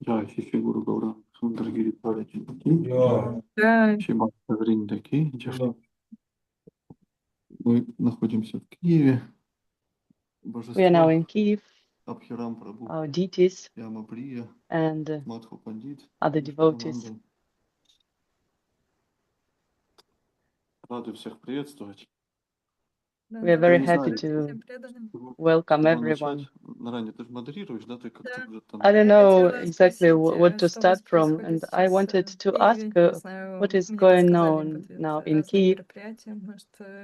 Jai Shri Guru Gaura Sundargiri Bharati Ki Да. Шримад Вринда Ки. Мы находимся в Киеве. We are now in Божества Kyiv, Абхирам Прабhu our deities Яма Прия and Мадху Пандит other devotees. Раsananda. Рады всех приветствовать. We are very Я не happy знаю, to welcome чего everyone. начать. Наранее ты же модерируешь, да? Ты как-то уже там... I don't know exactly what to start from, and I wanted to ask what is going on now in Kyiv.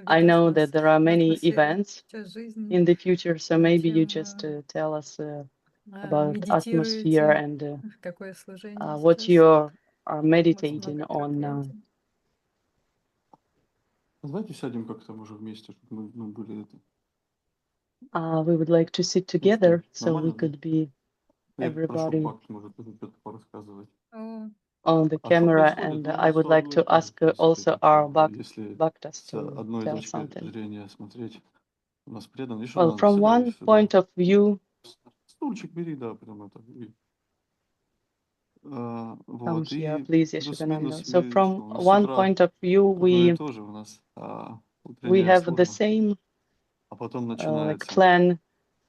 I know that there are many events in the future, so maybe you just tell us about atmosphere and what you are meditating on now. Давайте сядем как-то, может, вместе, чтобы мы были это... We would like to sit together so we could be everybody on the camera, and I would like to ask also our bhaktas to tell something. Well, from one point of view, come here, please, Yashodananda. So from one point of view, we have the same like plan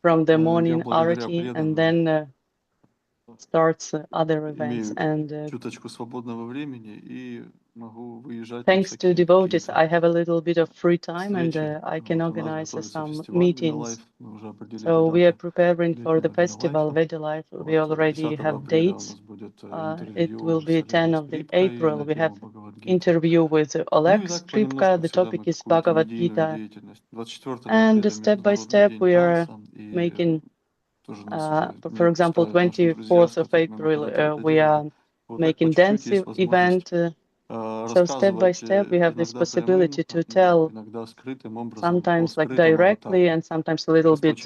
from the morning arati, and then starts other events. And thanks to devotees, I have a little bit of free time, and I can organize some meetings. So we are preparing for the festival Veda Life. We already have dates. It will be 10 of April. We have interview with Oleg Skripka. The topic is Bhagavad Gita. And step by step, we are making, for example, 24th of April, we are making dance event. So step by step, we have this possibility to tell sometimes like directly and sometimes a little bit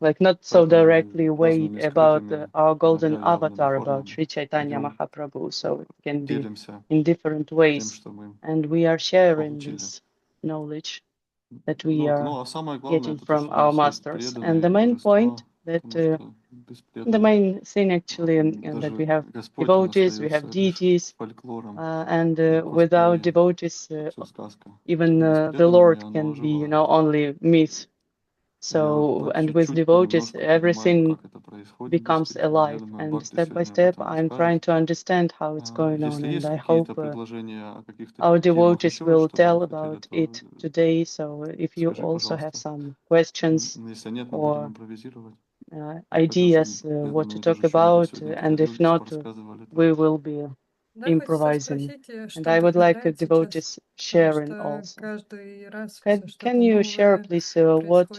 like not so directly way about our golden avatar, about Sri Chaitanya Mahaprabhu. So it can be in different ways. And we are sharing this knowledge that we are getting from our masters. And the main point that the main thing actually that we have devotees, we have deities, and without devotees, even the Lord can be, only myth. So, and with devotees, everything becomes alive. And step by step, I'm trying to understand how it's going on. And I hope our devotees will tell about it today. So if you also have some questions or ideas what to talk about, and if not, we will be improvising. And I would like devotees sharing also. Can you share, please, what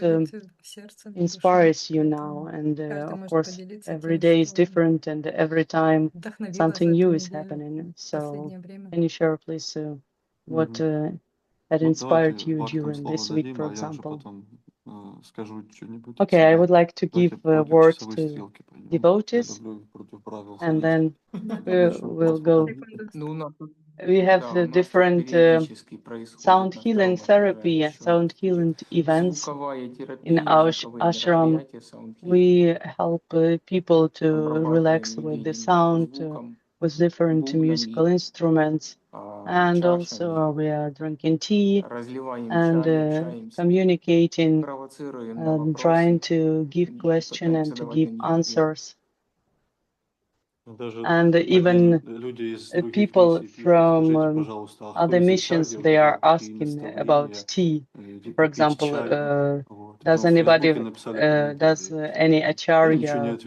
inspires you now? And of course, every day is different, and every time something new is happening. So can you share, please, what had inspired you during this week, for example? Okay, I would like to give words to devotees, and then we'll go. We have different sound healing therapy, sound healing events in our ashram. We help people to relax with the sound, with different musical instruments. And also we are drinking tea and communicating, trying to give questions and to give answers. And even people from other missions, they are asking about tea. For example, does anybody, does any acharya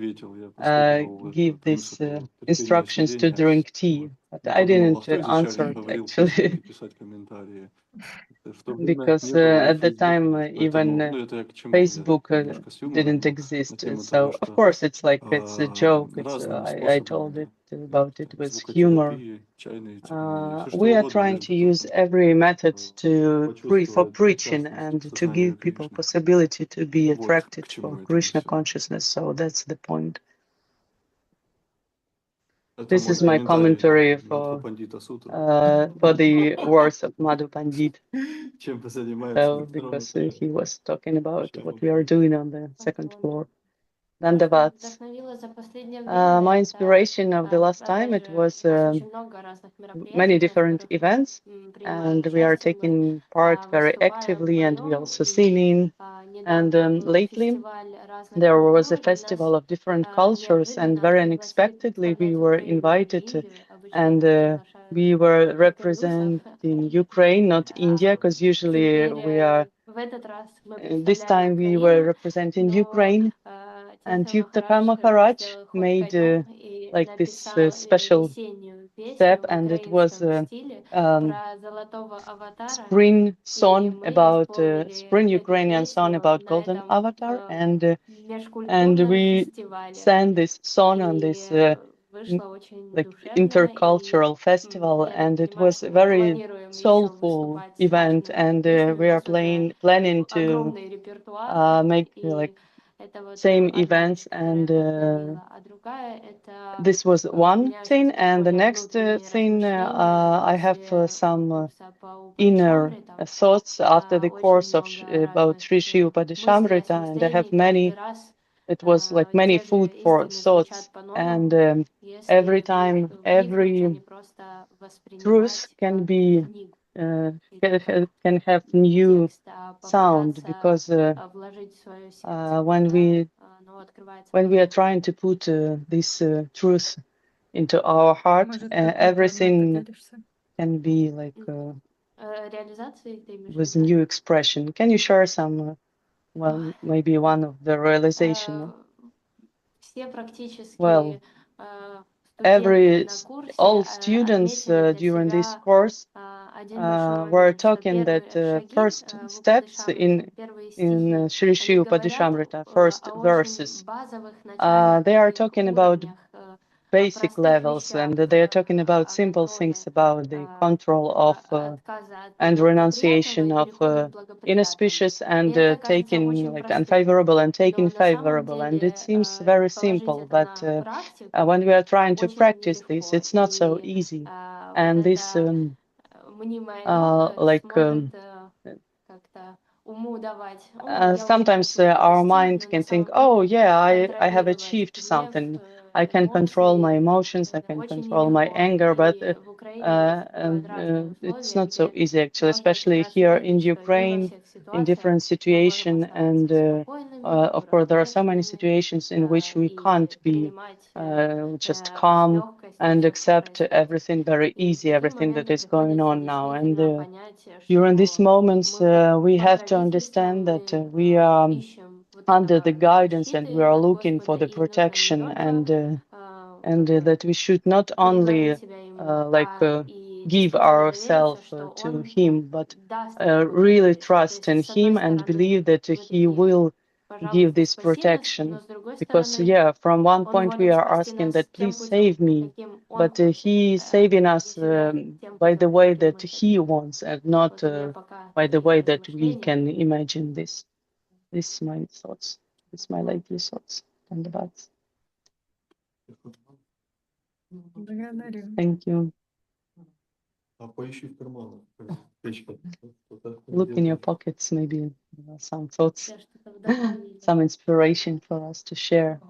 give these instructions to drink tea? But I didn't answer it actually. Because at the time even Facebook didn't exist. So of course it's like it's a joke. I told it about it with humor. We are trying to use every method for preaching and to give people possibility to be attracted for Krishna consciousness. So that's the point. This is my commentary for the words of Madhu Pandit. So, because he was talking about what we are doing on the second floor. Dandavats. My inspiration of the last time, it was many different events, and we are taking part very actively, and we also singing. And lately, there was a festival of different cultures, and very unexpectedly we were invited, and we were representing Ukraine, not India, because usually we are. This time we were representing Ukraine, and Tirtha Maharaj made like this special step, and it was spring song about spring Ukrainian song about golden avatar, and we sang this song on this like intercultural festival, and it was a very soulful event, and we are planning to make like same events, and this was one thing, and the next thing I have some inner thoughts after the course of about Sri Upadeshamrita, and I have many. It was like many food for thoughts, and every time every truth can be can have new sound, because when we are trying to put this truth into our heart, everything can be like with new expression. Can you share some, well, maybe one of the realization? Well, all students during this course were talking that first steps in Shri Upadeshamrita, first verses. They are talking about basic levels, and they are talking about simple things about the control of and renunciation of inauspicious, and taking like unfavorable and taking favorable. And it seems very simple, but when we are trying to practice this, it's not so easy. And this sometimes our mind can think, oh yeah, I have achieved something. I can control my emotions, I can control my anger, but it's not so easy actually, especially here in Ukraine, in different situations. And of course, there are so many situations in which we can't be just calm and accept everything very easy, everything that is going on now. And during these moments, we have to understand that we are under the guidance, and we are looking for the protection, and that we should not only give ourselves to him, but really trust in him and believe that he will give this protection. Because yeah, from one point we are asking that please save me, but he is saving us by the way that he wants, and not by the way that we can imagine this. This is my thoughts. This is my lately thoughts and debates. Thank you. Look in your pockets, maybe some thoughts, some inspiration for us to share.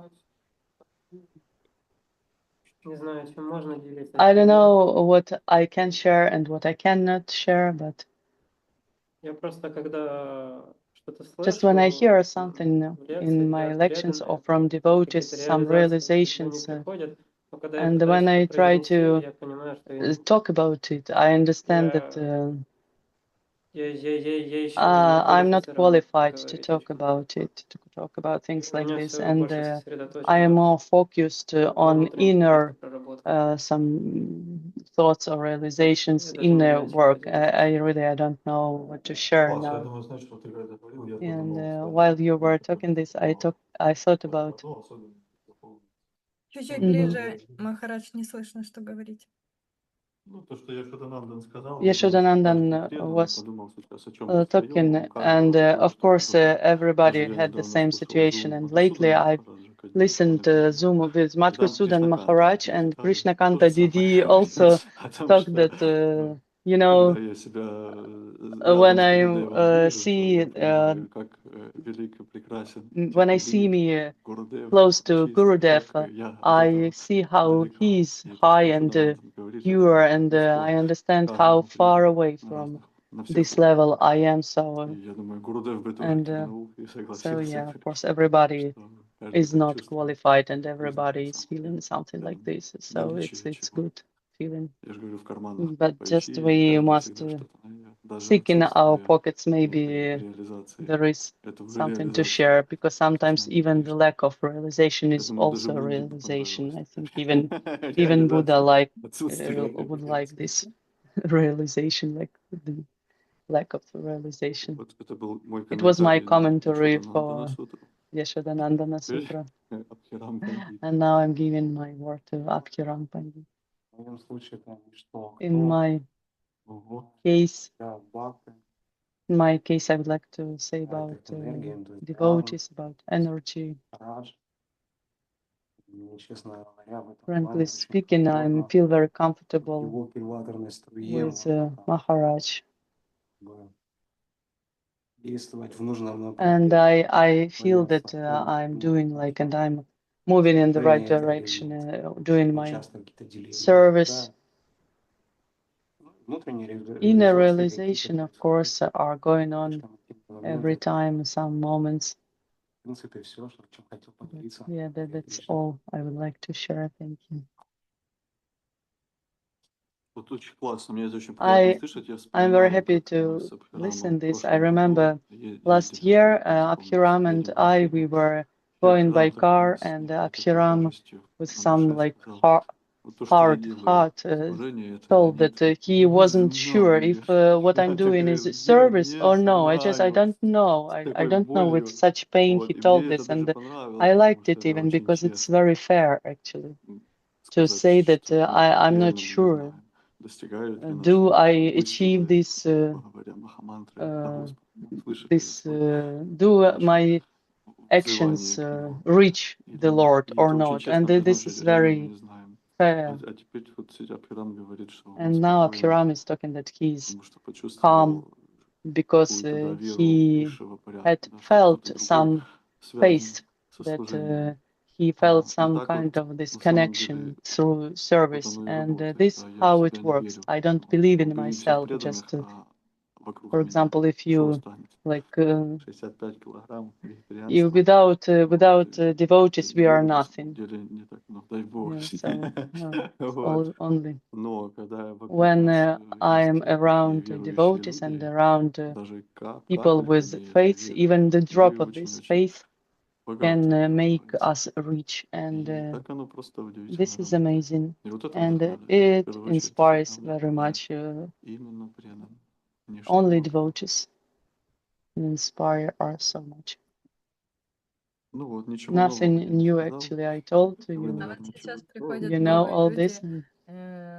I don't know what I can share and what I cannot share, but just when I hear something in my lections or from devotees, some realizations, and when I try to talk about it, I understand that I'm not qualified to talk about it, to talk about things like this, and I am more focused on inner some thoughts or realizations in their work. I don't know what to share now. And while you were talking this, I thought about. Чуть-чуть ближе, Махарадж, не слышно, что говорите. Yashodanandan was talking, and of course everybody had the same situation. And lately I've listened to Zoom with Madhusudan Maharaj, and Krishna-kanta Didi also talked that you know, Когда я себя when рядом с I Гурудевом вижу, то see я понимаю, как велик и прекрасен when I see Чистый me Гурудев, close to чист, Gurudev, как я от I этого see how далеко. he's И то, high что and Шадананда говорит, это pure, and легко I understand how каждому far принять away на from разных, на всех this уровнях. level I am. So, И я думаю, Гурудев бы тоже and кивнул и so согласился, yeah, of course, everybody что каждый is так not чувствует, qualified, and как вы everybody знаете, на is самом деле. feeling something like Рядом this. So наличие it's чего. good feeling. Я же говорю, в карманах But just поищи, we каждый must всегда что-то найдет. Даже seek in our отсутствие pockets. этой Maybe реализации, there is это уже something to реализация. share, because sometimes Кришна не even the Кришна. lack of realization Я is думаю, даже also Будде бы realization. I понравилось. think even Buddha Реализация, отсутствие would like реализации. this realization, like the lack of realization. Вот это был мой It was my комментарий на commentary Ишваданандана for сутру. Yashodanandana Теперь Sutra, Абхирам Пандит. and now I'm giving my word to Abhiram Pandit. В моем случае это что? In my case, in my case, I would like to say about devotees, about energy. Frankly speaking, I feel very comfortable with Maharaj. And I feel that I'm doing like, and I'm moving in the right direction, doing my service. Inner realization, of course, are going on every time, some moments. Yeah, that's all I would like to share. Thank you. Вот очень классно, мне это очень приятно слышать. Я I'm very вспоминаю, happy как мы to с Абхирамом listen в this. I прошлом remember году last ездили year, в Киев, Abhiram and едем в I, машине. we were И going by Абхирам так car, с and некой такой Abhiram, тяжестью with на some душе like сказал, вот то, что я hard делаю heart, служение, это told леонид, that he wasn't sure не if знаешь. what I'm Я doing такая, is я service не or no. I знаю, don't know. с I такой don't know. With болью. such pain, Вот. he И told мне это this, даже and понравилось, I потому liked что it это even очень because it's честно. very fair, actually, to Сказать, say that что I'm not реально мы не sure. знаем, достигают ли наши Do I мысли, achieve this? грубо говоря, Махамантры о Господе. Мы слышали This свое do наше my actions взывание к Нему. reach the Lord И or это очень not? And честно признать, this что is реально мы very не знаем. fair. А теперь вот Абхирам говорит, что он And now спокоен, Abhiram is talking that he's потому что calm почувствовал because какую-то веру he высшего порядка, had да, что felt кто-то другой some связан faith, со that служением. he felt И some так kind вот of this на самом connection деле through вот service. оно и And работает. this Да, я в how it себя не works. верю. I don't Вот. believe in Убери всех myself. преданных, Just, а вокруг for меня example, if что you останется? like 65 килограмм you вегетарианства. without Вот. devotees, we are Веры на самом nothing. деле не так много, дай Бог. Yeah, so it's Вот. only Но когда вокруг when нас I'm есть такие around верующие devotees and люди, around даже people капелька with ли этой faith, веры, even the drop вы of this очень-очень faith богаты, can как make говорится. us rich. And И так оно просто this удивительно is работает. amazing. И вот это And вдохновляет. В it первую очередь inspires вдохновляет very much именно преданным внешнему only окружению. devotees and inspire us so much. Ну вот, ничего нового Nothing я не new, сказал. actually. I told Вы, you, наверное, Вот ничего. сейчас приходят you know новые all люди this. And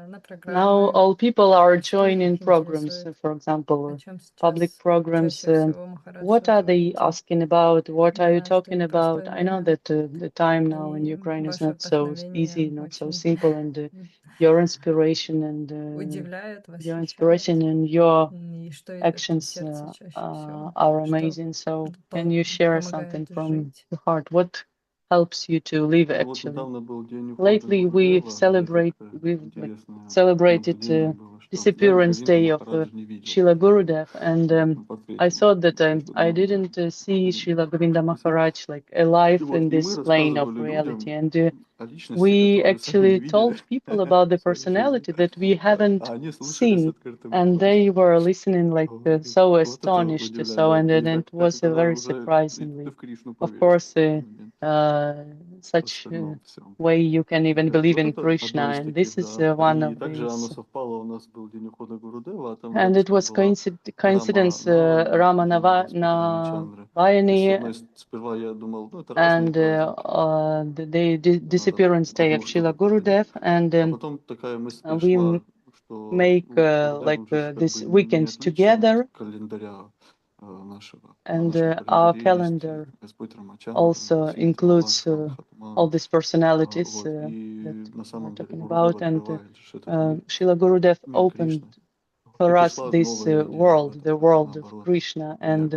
на now программы. all people are Что joining их programs, интересует? for О example, чем public сейчас programs. чаще всего Махарадж What are they говорите? asking about? What are Я you знаю, что talking непростое about? I know время, that the time now in и Ukraine is ваше not so easy, вдохновение not so очень simple, and your inspiration and удивляет, your восхищает. inspiration and your И что идет из actions сердца чаще всего? are Что amazing. So can you share something помогает from жить? the heart? What helps you to live Ну вот actually? недавно был день ухода Lately we've Гурудева, и такое like интересное celebrated наблюдение было, что я disappearance Говинду day of Махараджа не видел Srila Gurudev, and вот, на I портрете. thought that То есть I давно didn't see не Srila Govinda видел. Maharaj like alive Вот, in и мы this plane of рассказывали reality, людям and о личности, we которую сами не actually видели told people about the в своей жизни. personality that we haven't А они слушали с seen, открытым and ртом. they were listening like Вот, и so вот это astonished. So, удивляет. and И it так was тогда very уже и ты surprisingly. в Кришну Of поверишь course, в какой-то момент. В such остальном всем. way you can even believe Вот in это одно Krishna, из and this таких, is да. one И of также оно these. совпало, у нас был день ухода Гурудева, а там And it рядышком was была Рама coincidence, Навами, Rama день Господа Рамачандры. И с одной, Navayani сперва я думал, ну это разные and праздники, the надо disappearance day of одно что-то Srila поделить. Gurudev, and А потом такая мысль we пришла, что make ну, like Гурудев, он же как this бы не weekend отличен от together, календаря нашего. А в and нашем our календаре есть calendar Господь Рамачандра, also есть Кьява includes Ашрам, all Хатман. these personalities Вот. that И на we're самом деле talking Гурудев about, and открывает же этот мир, Srila Gurudev мир opened Кришны. for us this world, the world of Krishna, and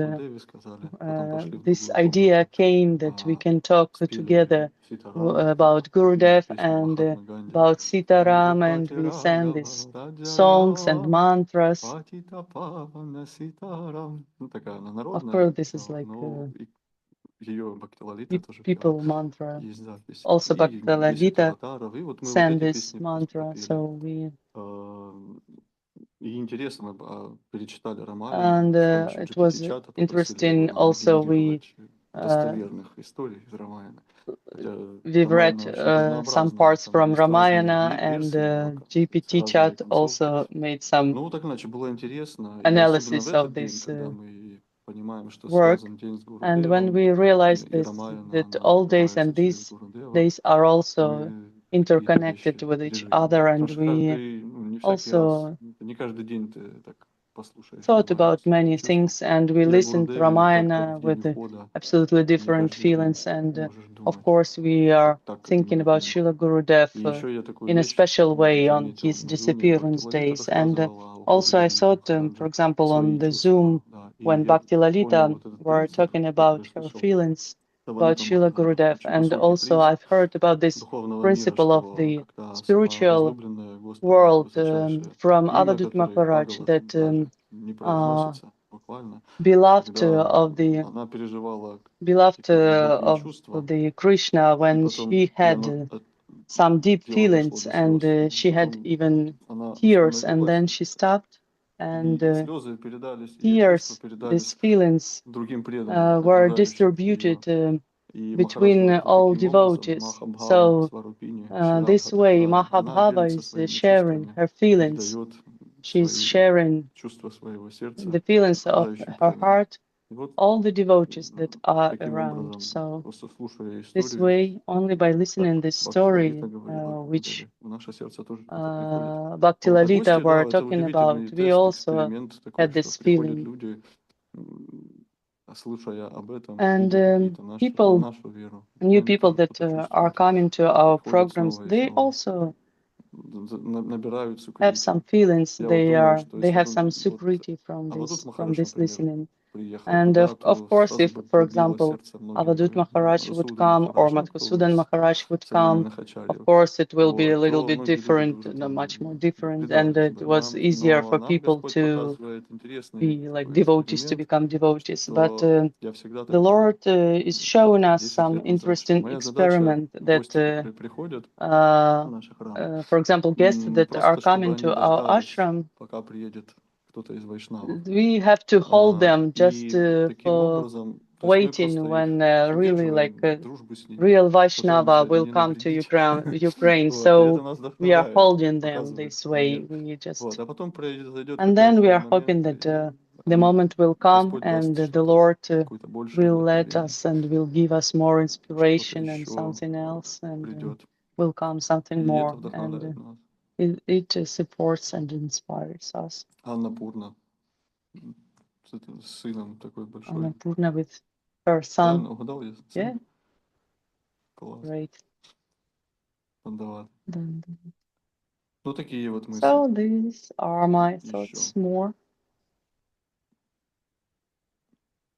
this idea came that we can talk together about Gurudev and about Sitaram, and we sang these songs and mantras. Of course, this is like people mantra. Also Bhakti-Lalita sang this mantra, so we... And it was interesting also, we've read some parts from Ramayana, and GPT chat also made some analysis of this work. And when we realized this, that all days and these days are also interconnected with each other, and we also thought about many things, and we listened to Ramayana with absolutely different feelings, and of course we are thinking about Srila Gurudev in a special way on his disappearance days. And also I thought, for example, on the Zoom, when Bhakti Lalita were talking about her feelings about Srila Gurudev, and also I've heard about this principle of the spiritual world from Avadut Maharaj, that beloved of the Krishna, when she had some deep feelings, and she had even tears, and then she stopped, and tears, these feelings were distributed between all devotees. So this way Mahabhava is sharing her feelings. She's sharing the feelings of her heart, all the devotees that are around. So this way, only by listening this story, which Bhakti Lalita were talking about, we also had this feeling. And new people that are coming to our programs, they also have some feelings. They have some security from this listening. And of course, if, for example, Avadut Maharaj would come or Madhusudan Maharaj would come, of course it will be a little bit different, much more different, and it was easier for people to be like devotees, to become devotees. But the Lord is showing us some interesting experiment that, for example, guests that are coming to our ashram, we have to hold them just for waiting when really like a real Vaishnava will come to Ukraine. So we are holding them this way. We just, and then we are hoping that the moment will come and the Lord will let us and will give us more inspiration and something else, and will come something more, and it supports and inspires us. Annapurna with her son. Yeah. Great. So these are my thoughts more.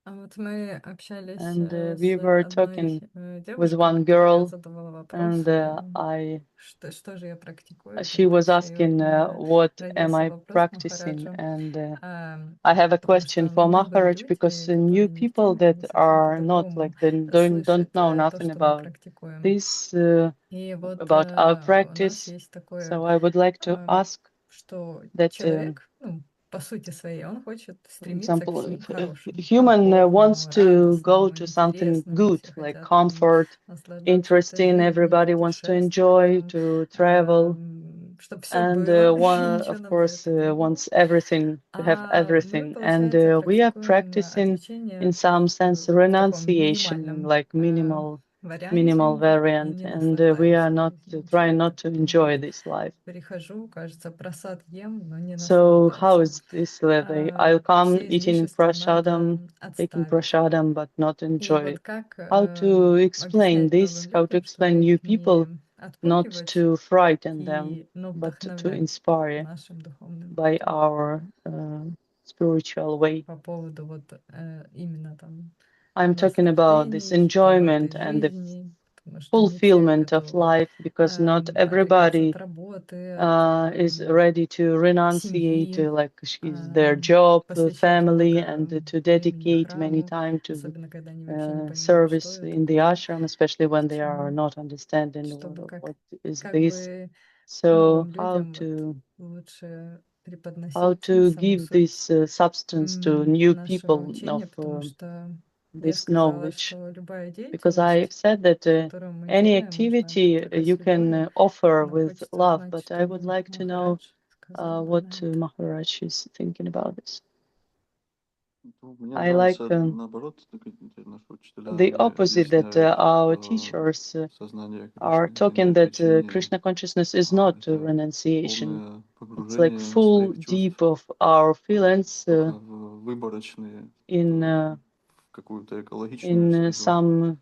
And we were talking with one girl, and she was asking, what am I practicing? And I have a question for Maharaj, because new people that are not like, they don't know nothing about this, about our practice. So I would like to ask that, for example, if a human wants to go to something good, like comfort, interesting, everybody wants to enjoy, to travel, and one, of course, wants everything, to have everything. And we are practicing, in some sense, renunciation, like minimal variant, and we are not trying not to enjoy this life. So how is this level? I'll come eating prasadam, taking prasadam, but not enjoy it. How to explain this? How to explain new people not отпугивать to frighten them, и, но but to вдохновлять inspire нашим духовным by путем our spiritual way. по поводу вот именно там I'm talking about this наслаждений, enjoyment богатый and the жизни, потому что не все fulfillment of готовы life, because not отрекаться everybody от работы, от is ready to renunciate, семьи, like their job, посвящать family, много and to времени dedicate many храму, time to особенно когда они вообще не понимают, service что это in the такое, ashram, especially when they are почему, not understanding чтобы what is как this. бы So новым людям вот лучше how преподносить to саму give суть this substance to new нашего people учения, of потому что я this сказала, knowledge, что любая because I've деятельность, said that которую мы any делаем, нужно activity только you с любовью, can offer но with хочется love, узнать, but I would что like to know Махарадж сказал бы what на это. Maharaj is thinking about this. Мне I like нравится, наоборот, наши учителя, the они opposite, that объясняют our teachers сознание are Кришны, это talking не that отречение, Krishna consciousness is not это renunciation. полное It's like погружение full своих deep чувств, of our feelings только выборочные, in в какую-то экологичную среду, some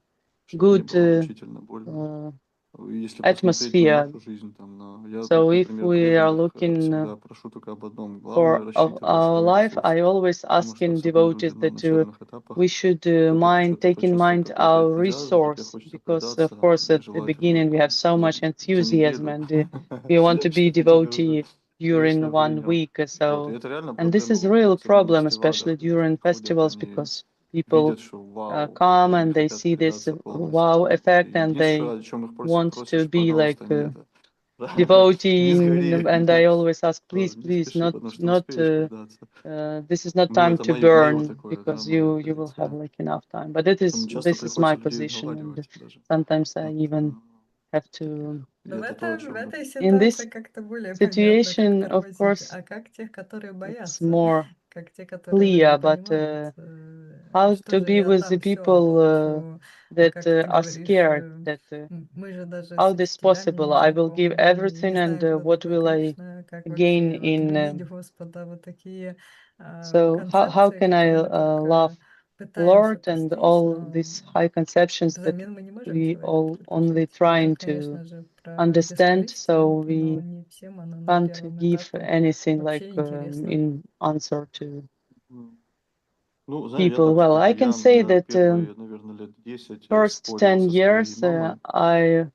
чтобы не good было мучительно больно. Если посмотреть на atmosphere. нашу жизнь, там, я, So if например, we are преданных looking всегда прошу только об одном. for Главное, of рассчитывай our свой life, ресурс. I always Потому ask что in все равно люди devotees на that начальных этапах we should только что-то take in почувствовать mind какой-то our энтузиазм, так resource, хочется because of предаться, course и at the желательно beginning we have so much за enthusiasm неделю, and we want to be чтобы тебя уже devotee during Кришна one принял. week. Вот. И So, это реально and this is a проблема real в тех problem, фестивалях. especially Люди during приходят, festivals, они because people видят, что вау, come они and they хотят see this предаться полностью. wow И effect and единственное, they о чем их want to просишь, be like пожалуйста, не это. devotee, Не сгори, and I always ask, please, не please, спеши, not потому что ты успеешь предаться. this is not Ну, time это to мое burn, такое, да, because моя you will have позиция. like enough time. But Часто this is my приходится людей position, and уговаривать даже. sometimes I Вот, even have to. и Но в, это то, о в чем этой In this ситуации как-то более понятно, как situation, of тормозить. course, А как тех, которые it's боятся, more как те, которые вроде clear, but понимают, how что to же be я with the там все people получу. А that как ты are говоришь, scared that мы же даже с how this учителями possible? не I will give знакомы, не everything, and знаем, кто what такой will I Кришна, как gain вообще вот in? любить Господа. Вот такие So how концепции, can I которые мы love только пытаемся Lord and постичь, all но these high conceptions that взамен мы не можем we человека all only предложить. trying Любовь, to конечно же, про understand, so бескорыстие, но we не всем она на can't первом give этапе anything like вообще интересна. in answer to Ну, знаешь, я people. так Well, скажу, I can say that первые, наверное, лет 10 first спорил 10 со своей years мамой. I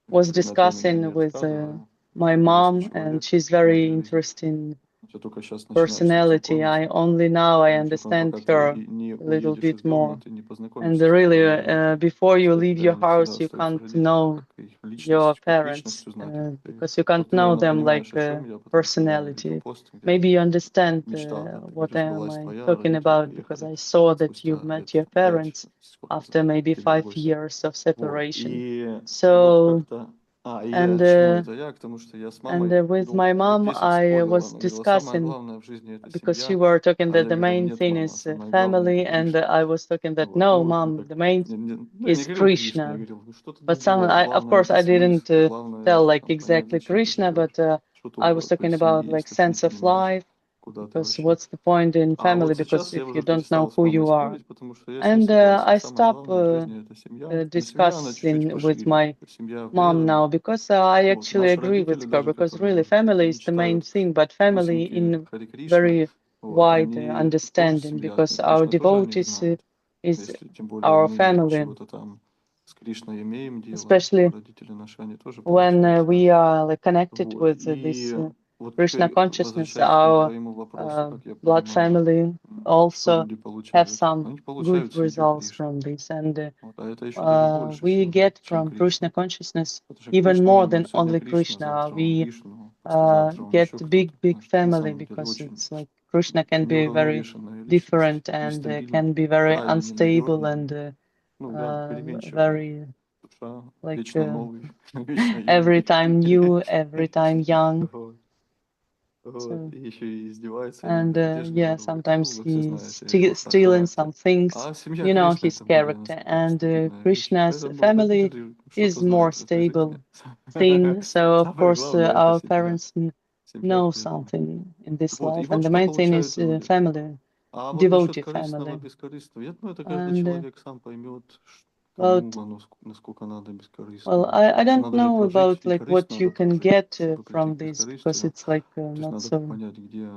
was Время от времени о discussing ней with рассказываю. my Интересный mom, and человек she's в моей very жизни. interesting Я только сейчас начинаю с ним personality. I знакомиться. only now I Потому что understand пока ты her не a little уедешь из bit дома, more. ты не And познакомишься с really, такими людьми. before you Что leave тебя your не всегда house, you остаются can't родители, know как их your личность, как личность parents узнать их. because you can't Вот ты, know наверное, them like понимаешь, о чем я, потому что я видел personality. пост, где Maybe you understand мечта, да, ты what говоришь, am сбылась I твоя, talking родители about, because приехали I saw that you've спустя met лет your 5, parents сколько after maybe к тебе в 5 гости. years of Вот. separation. И вот So, как-то... и and я, чему это я? К тому, что я с мамой, with ну, my лет mom, 10 I спорил. was Она говорила, самое discussing, главное в жизни это because you семья. were talking А that я the говорил, main нет, thing мама, is самое главное family, это and Кришна. I was talking that Вот. no, Ну, мы mom, так, the main я не is говорил Кришна, я Krishna. говорил, ну, что-то But some, другое. of Главное course, это I didn't смысл, главное tell like там, понять, exactly зачем ты Krishna, живешь. but I was Что-то talking про about семьи, like если ты не sense of понимаешь, life, куда ты because вообще. what's the point in А family, вот because сейчас я if you уже don't know перестал с who мамой you are. спорить, потому что я с ней And согласен. I Самое stop главное в жизни это семья. Но семья, она чуть-чуть discussing with пошире. my Семья mom преданных. now, because I Вот. actually Наши agree родители, with her, даже because которые, really может быть, family не is the main читают thing, but family песенки in Хари Кришны, very вот, wide они тоже understanding, семья. because our Кришна тоже о них devotees знает. is Если тем более our мы family, чего-то там с Кришной имеем дело, то especially родители наши, они тоже when получают. we are like connected Вот. with this И вот Krishna теперь, consciousness, возвращаясь к our твоему вопросу, как я blood понимаю, family что also люди have получают. some Они good получают семью results Кришны. from this, and Вот. А это еще даже больше, we get чем from Krishna Кришна. consciousness Потому что even Кришна, more он than сегодня only Кришна, Krishna. завтра он We Вишну, послезавтра он get еще big, кто-то. big На family, самом деле because очень it's like Krishna can be very неуравновешенная личность, different and нестабильная, can be very крайне unstable ненадежная. and Ну да, переменчивая very душа, like вечно новый, вечно every юный. time new, every time young. Вот. Вот. So, И еще и издевается and иногда, одежду yeah, ворует. Ну, sometimes вы все he's знаете его stealing характер. some things, А семья you know, Кришны his это более character. And стабильная вещь. Krishna's Поэтому family родители что-то is more знают в этой жизни. stable thing. So of Самое course главное это our семья. parents Семья know преданных. something in this Вот. И life, and вот the что main thing получают is люди. family, А вот насчет devotee корыстного, family. бескорыстного, я думаю, это каждый And человек сам поймет, About, кому оно насколько надо бескорыстно. well, I Если don't надо же know прожить about и like what корыстно you надо can прожить, get чтобы прийти from к this, because бескорыстию. it's like То есть not надо so понять, где,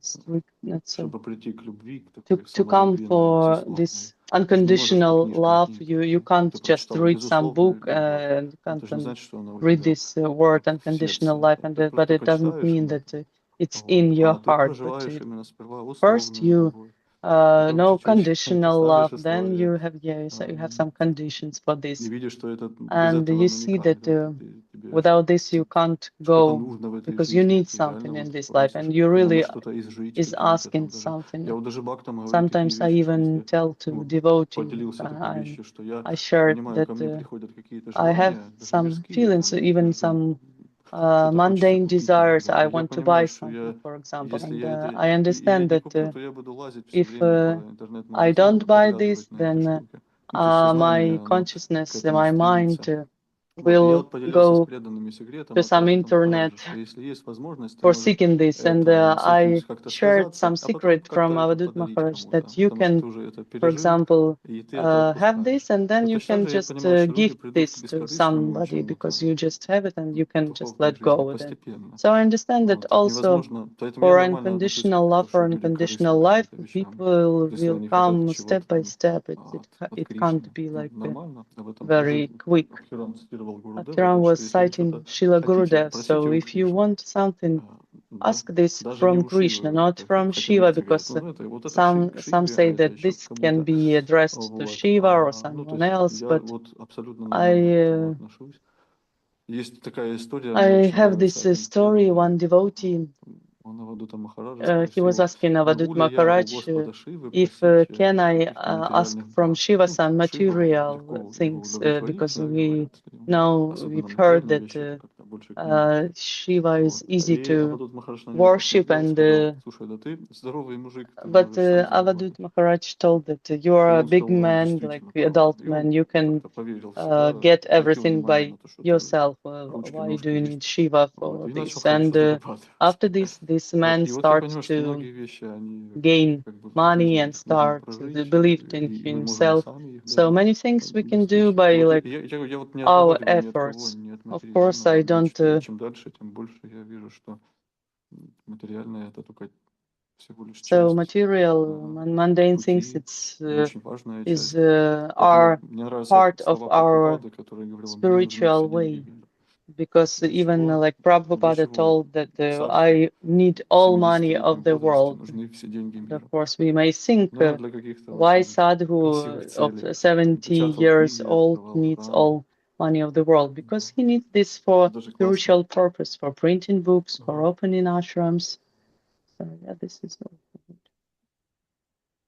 strict, not so. чтобы прийти к любви, к To такой come самолюбивой, for всеславной. this Ты же не можешь по unconditional книжке love, книг. you Ты can't just прочитал read some безусловную book любовь. and Это can't же не значит, что она у read тебя this word в unconditional сердце. life, Ты but просто it doesn't прочитаешь mean ему that это. it's Вот. in your А ты heart, but проживаешь именно сперва first условную you любовь. Потом no чуть-чуть conditional ставишь love, then условия. you have, yes, you have some conditions for И this, видишь, что это без and этого you ну see никак. that Да? Тебе without this you can't что-то go, нужно в этой because you жизни. need Ты something реально in вот this life, просишь and you ему really что-то изжить is какие-то там asking даже. Я something. вот даже бхактам говорю такие Sometimes I вещи, что even если tell to ну, devotee, поделился такой вещью, что я I shared понимаю, ко that мне приходят какие-то I have желания, даже some мирские, feelings, там, even что-то some что-то хочется mundane купить desires. иногда. I И я want to buy понимаю, что something, я, for example, если and я это I или understand не that куплю, то я буду лазить все if время по I интернет-магазинам don't и buy this, подглядывать на эти then штуки. Ну, то есть сознание, my оно к consciousнess, этому my mind стремится. Вот, и я will вот поделился с go преданными секретом to some этого Рита internet Махараджа, что если есть возможность, ты for можешь seeking this, and с этим I как-то shared связаться, some а потом secret from как-то это Avadut подарить Maharaj кому-то, that you потому что can, ты уже это for пережил, example, и ты это have отпускаешь. this, and then И you точно так can же я just понимаю, что люди gift придут к this to бескорыстному somebody because чему-то you just have it and you в can just духовной let жизни go with it. постепенно. So I understand that Вот. also Невозможно, поэтому я for нормально отношусь unconditional к love, тому, for что люди unconditional корыстны life, каким-то вещам. people Если will они хотят come step чего-то by там step. от It Кришны, can't be ну, like нормально. Об этом тоже very quick. Абхирам цитировал Гурудева, Akram да, was что если вы citing что-то Srila хотите, Gurudev. просите So у if you Кришны. want something, Да? ask this Даже не from у Krishna, Шивы, not from хотя Shiva, некоторые говорят, because ну это вот это к some Шиве, а say это that еще this к can кому-то. be addressed to Вот. Shiva or Ну, то someone есть else. я But вот абсолютно нормально к этому I отношусь. Есть такая история, мне I очень have нравится this один story. преданный. One devotee, Он Авадута Махараджа he was спросил, asking Avadut могу ли я у Maharaj Господа Шивы if просить can I каких-то ask материальных from благ? Shiva Ну, some Шива material легко его things, удовлетворить, because we говорят. know Особенно we've heard материальные that вещи, это как-то больше к нему. Shiva is Вот. easy И to Авадут Махарадж на него worship, посмотрел и and сказал, слушай, да ты здоровый мужик, ты but можешь сам Avadut заработать. Maharaj told that you И are a он big сказал, он man, like действительно прав. adult И man, он you can как-то поверил в себя, get обратил everything внимание by на то, что yourself. ручки, Why do ножки you есть. need Shiva Вот. for И начал this? хорошо And зарабатывать. after this Вот. man И вот я starts понимаю, что to многие вещи, они gain как бы в money жизни and их нужно start to прожить, believe in и мы можем и himself. сами их So даже many things we can do достичь. by Вот like я вот не our отговариваю ни от кого, efforts. ни от Of course, материального, I но don't. чем дальше, тем больше я вижу, что материальное это только всего лишь So часть material, mundane things, пути, it's и очень важная is часть. Поэтому our мне нравятся part of слова our Прабхупады, которые говорил, мне нужны spiritual все деньги way. мира. Because Для even чего? like Для Prabhupada чего? told that Садху I need в all money of 70-летнем the возрасте world. нужны все деньги And of мира. course, we may think Но для каких-то why очень sadhu красивых of целей. 70 Печатал years книги, old открывал needs храмы. all money of the world, because he needs this for Даже классно. spiritual purpose, for printing books, for opening ashrams. So yeah, this is all.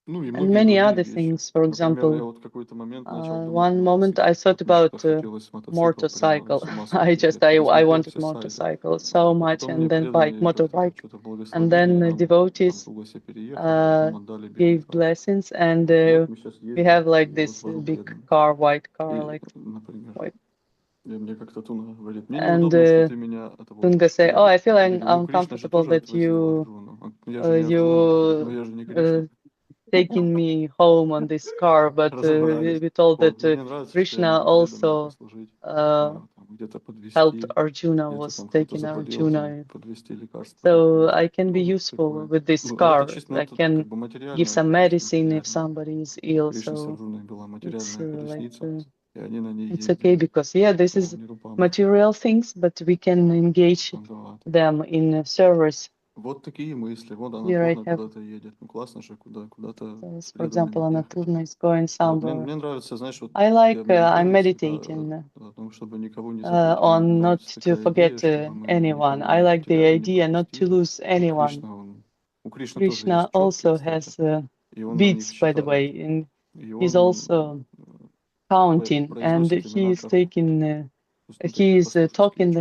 Ну и And многие many другие other вещи. things. For Например, я example, вот в какой-то момент начал думать one о moment I мотоцикле, thought потому about что хотелось мотоцикл, прямо motorcycle. с ума I сходить. Я I пересмотрел wanted все сайты. motorcycle so Вот. И much, потом мне and then bike, преданные как-то motorbike, что-то and благословили, then нам devotees Гангула себе переехали, потом отдали белый gave трактор. blessings, and Вот. И вот мы сейчас we ездим, have like я this вот вожу big преданных. car, white car, И, like например, white. и мне как-то Туна говорит, мне And неудобно, что ты меня Tunga отвозишь. say, Я "Oh, I feel говорю, ну Кришна же uncomfortable тоже that отвозил you Арджуну. Я же не Арджуна. Он говорит, ну я же не Кришна. taking me home on this car." But Разобрались. we told Вот. that Но мне нравится, что я Krishna могу преданным also послужить, uh, там, где-то helped подвести, Arjuna, где-то was там кто-то taking заболел, там, Arjuna. подвести лекарства So какие-то. I can be Ну, useful такое. with this Ну, а это car. чисто, I это can как бы give материальное, some чисто medicine if материальное. somebody is ill. Кришна с So Арджуной была it's материальная колесница, и они на ней it's okay, ездили. because yeah, this is Нирупама. material things, but we can engage Да. them in service. Вот такие мысли. Вот Here I Анатурна have, куда-то едет. Ну классно же куда-то so с for example, преданными ехать. Anatulna is going Вот somewhere. мне нравится, знаешь, вот I я like, I'm медитирую всегда meditating о том, чтобы никого не забыть. Мне on not нравится to такая идея, forget чтобы мы anyone. никого I не like the потеряли, не idea not to пропустили. lose anyone. У Кришны тоже Krishna есть четки, also кстати, has и он на них beats, by the way, считает. and И he's он also counting, and произносит he имена is коров. taking, Ну, he такие is пастушеские talking четки.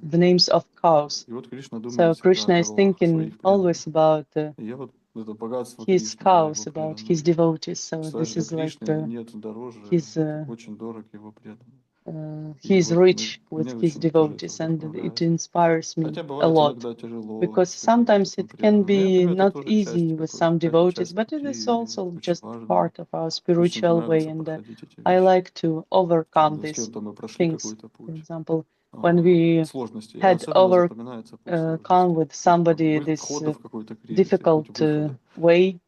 the names of cows. И вот Кришна думает So всегда о Krishna is коровах thinking своих преданных. always about И я вот это богатство his Кришны, да, cows, его about преданных. his devotees. So Представляешь, this для is like Кришны нет дороже, his очень дорог его преданных. he's вот rich мне with his очень тоже это devotees, and it вдохновляет. inspires me Хотя a бывает lot. иногда тяжело Because с какими-то sometimes там it can преданными. Но я be понимаю, это not тоже easy часть with какой, some это devotees, часть but it is пути, also очень just важно. part of our Очень spiritual way, нравится and проходить эти I вещи. like to overcome Когда с these кем-то мы прошли things. какой-то For путь. example, when we Сложности. И had особенно запоминается путь come сложности. with somebody this Входа в какой-то кризис, и difficult путь выхода. way,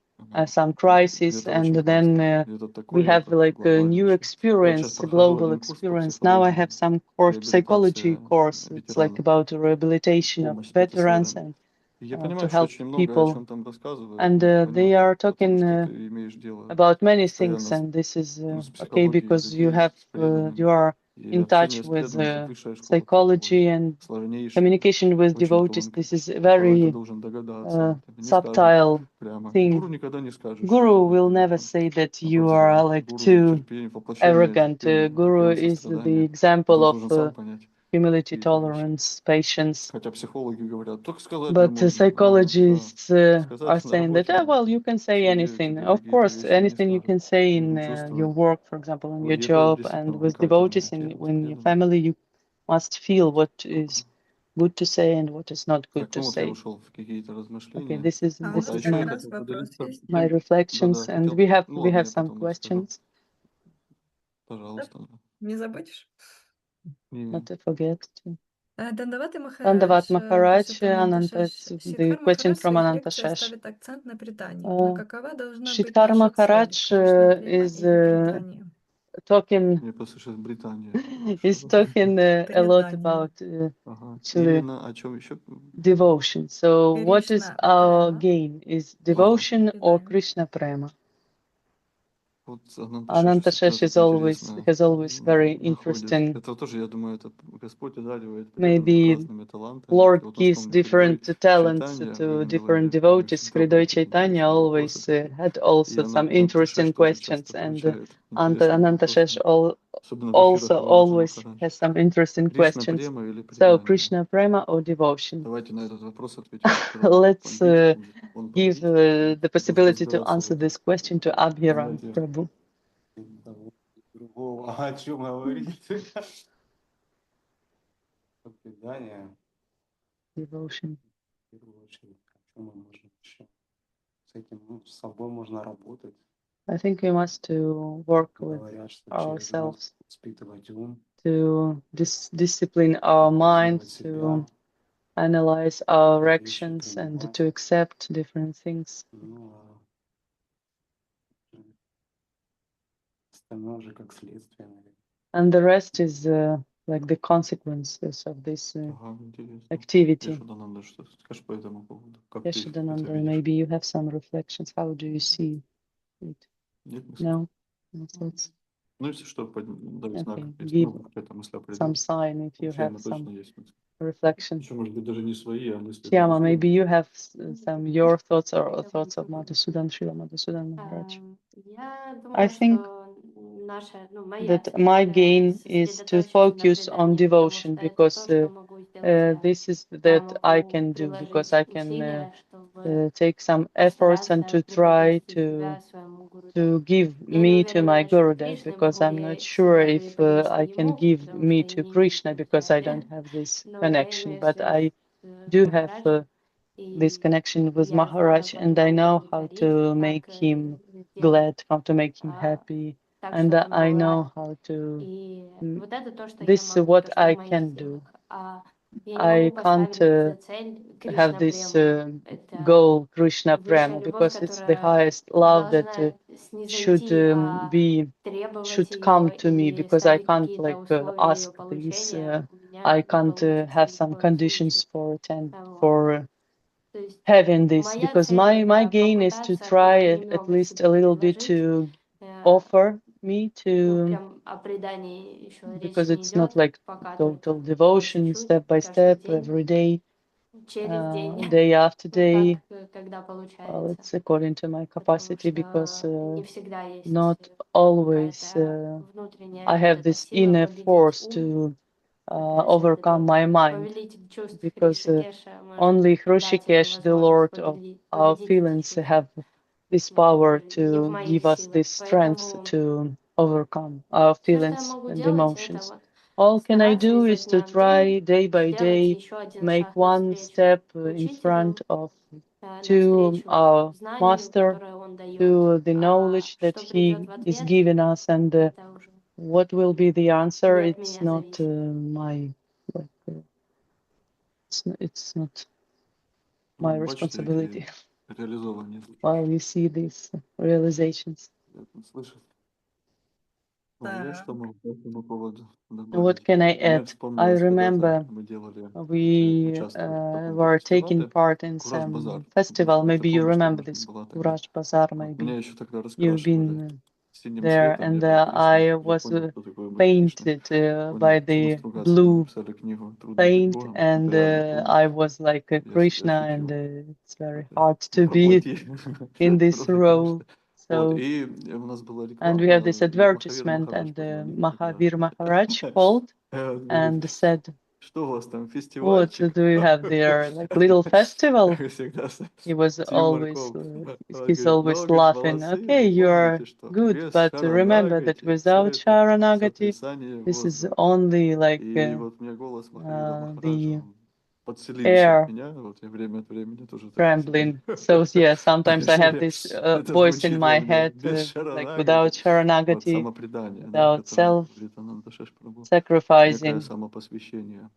some crisis, Это and очень then классно. И это we такой have опыт like a глобальный new очень. Я сейчас experience, прохожу global один курс по experience. Now I психологии have some course, psychology реабилитации course. It's like ветеранов, about rehabilitation of помощи veterans ПТСР. and И я to понимаю, что help очень много о people. чем там рассказывают, And но это they понятно, are потому что talking ты имеешь дело about many things, постоянно and this is с okay психологией because you людей, have с преданными. you are И in touch общение с with преданными, как высшая школа psychology психологии, and сложнейшая, communication with очень devotees. тонкая. This is a Порой ты very должен догадаться, это не скажут subtle прямо. thing. Гуру никогда не скажет, что Guru это will never непонятно. say that Он you просто are знает. like Гуру too терпение, воплощение arrogant. терпения, Guru океан is the сострадания. И example ты of должен сам понять humility, какие-то вещи. tolerance, patience. Хотя психологи говорят, только сказать мне But можно. psychologists are Сказать на saying that, работе well, you can say тебе anything. Of какие-то course, вещи не anything you скажут. can say in Будут your чувствовать. work, for example, in your Вот ехать job, действительно and with увлекательно devotees идти and с when your преданными. family, you must feel what is good to say and what is not good Так, to ну вот я say. ушел в какие-то Okay, размышления. А у Вот, нас а this is еще я как my раз хотел вопрос поделиться есть. my тем, reflections, да-да, and хотел, we ладно, have я some потом расскажу, questions. пожалуйста. Не забудешь? Not to forget. Дандавати Dandavat Махарадж Maharaj, пишет Ananta, the Сиддхар question Махарадж в from своих Ananta лекциях Shesh. ставит акцент на предании. Но какова должна быть Sripad наша цель? Maharaj Кришна-према is или предание? talking Мне послышалось Британия. is talking a lot Предание. about Ага. actually Именно о чем еще? devotion. So what is our Кришна-према gain? Is или devotion or предание? Krishna-prema? Вот Ананта Ananta всегда Shesh так is always интересно has always very находит. interesting. Это тоже, я думаю, это Господь одаривает преданных Maybe разными талантами. Lord Вот мы gives вспомним different Хридой talents Чайтанья, to им different говорили, мы devotees. всегда Hridoy были такие Chaitanya вечные вопросы always такие. had И also some Ананта interesting Шеш тоже часто questions, and получает интересные Ananta вопросы, Shesh особенно в эфирах also Рамаджа always Махараджа. has some interesting questions. Кришна-према или So, предание? Krishna Prema or devotion? Давайте на этот вопрос ответим Let's по-английски. Он give по-английски the должен possibility to разбираться в answer этом. this question to Abhiram Давайте. Prabhu. Того, другого, о чем говорить. Предание, Devotion. в первую очередь, о чем мы можем еще. С этим, с собой можно работать. I think we must to work with Говорят, что через нас ourselves воспитывать ум, to discipline our mind, анализировать to себя, analyze our вещи actions, and принимать. to accept different things. Ну, а остальное уже как следствие, наверное. And the rest is like the consequences of this Ага, интересно. activity. Яшодананда, что скажешь по этому поводу? Как ты это Yashodananda, видишь? maybe you have some reflections. How do you see it? Нет мысли? No? No thoughts? Ну, если что, дай знак. Okay, Если give какая-то мысля some придет. sign if you have Случайно some точно есть мысли. reflection. Еще, может быть, даже не свои, а мысли Shyama, других. maybe you have some your thoughts or thoughts of Madhusudan, Srila Madhusudan Maharaj. I think that my gain is to focus on devotion because this is that I can do, because I can take some efforts and to try to give me to my Gurudev, because I'm not sure if I can give me to Krishna because I don't have this connection, but I do have this connection with Maharaj, and I know how to make him glad, how to make him happy, and I know how to. This is what I can do. I can't have this goal, Krishna Prema, because it's the highest love that should should come to me, because I can't like ask this. I can't have some conditions for attend for having this, because my gain is to try at least a little bit to offer me to, because it's not like total devotion, step by step, every day, day after day. It's according to my capacity, because not always I have this inner force to overcome my mind, because only Hrishikesh, the Lord of our feelings, have this power to give us this strength to overcome our feelings and emotions. All can I do is to изо дня в try день day by сделать day, еще один make шаг one навстречу step in front учителю, of to навстречу our знанию, master, которое он дает. to the А knowledge that что придет he в is ответ, giving us, and это уже what will be the answer, не от it's меня not зависит. my, like, it's not my Ну, бачите, які responsibility. реалізовані звучать. While you see these realizations. Я там слышал. Ну, я что могу по этому поводу And what добавить? can I Мне add? I вспомнилось, когда-то remember мы делали, we участвовали в каком-то were taking фестивале, part in Кураж-базар. some festival. Может быть, ты Maybe you помнишь, там remember же this была тогда. Courage Bazaar, Вот, maybe меня еще тогда you've раскрашивали been синим there, цветом. and Я был Кришной. I Я was понял, кто такой быть Кришной. painted Понял, by почему the Стругацкие blue написали книгу «Трудно быть paint, Богом». and Это реально понял. I was like a Я Krishna, and ощутил it's very это hard to be воплоти in this роли role. Кришны. Вот, So, и у нас была and we have this реклама, Махавир advertisement, Махарадж and позвонил тогда. Mahavir Maharaj called Говорит, and said, что у вас там, "What фестивальчик? do you have there? Like little festival?" Как всегда, He was с always, юморком. Он he's говорит, always но, говорит, laughing. молодцы, Okay, но you are помните, что good, без but remember that Шаранагати все without это Sharanagati, сотрясание this is воздуха. only like И вот мне голос Махавира Махараджа, the он подселился в air меня, вот я время от времени тоже так trembling. So yeah, sometimes I что have this это voice in звучит во my мне head, без like Шаранагати. without Вот Sharanagati, самопредание, да, without которое говорит Ананда Шешпрабху. Некое self-sacrificing. самопосвящение.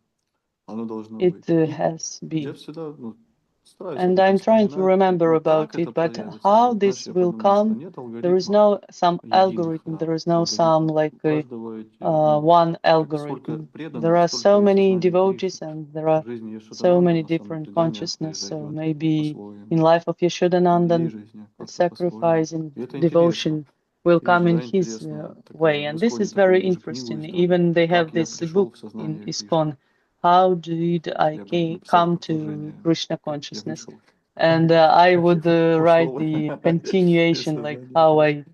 Оно должно It быть. И has я been. всегда стараюсь And вот это I'm trying to вспоминать, remember не как about это it, but проявится. how Вот, знаешь, this я will подумал, что come, нет there is алгоритмов no some единых, algorithm, да. there is no Вот some like у каждого эти, one сколько algorithm. There преданных, are столько so и many сознания Кришны. devotees, and there В are жизни so Ешодананда many на different самопредание consciousness. So произойдет maybe in по-своему. life of В моей Yashodanandan, жизни the как-то по-своему. sacrifice and И это интересно. devotion will И come in всегда his интересно. way. Такая в And this Исконе is very такую даже книгу interesting. издали. Even they have Как я this пришел book в in сознание Кришны. ISKCON. How did I Я бы написал come to продолжение, Krishna как я consciousness? вышел. And I would write Ушел the из continuation, like сознания how Кришны.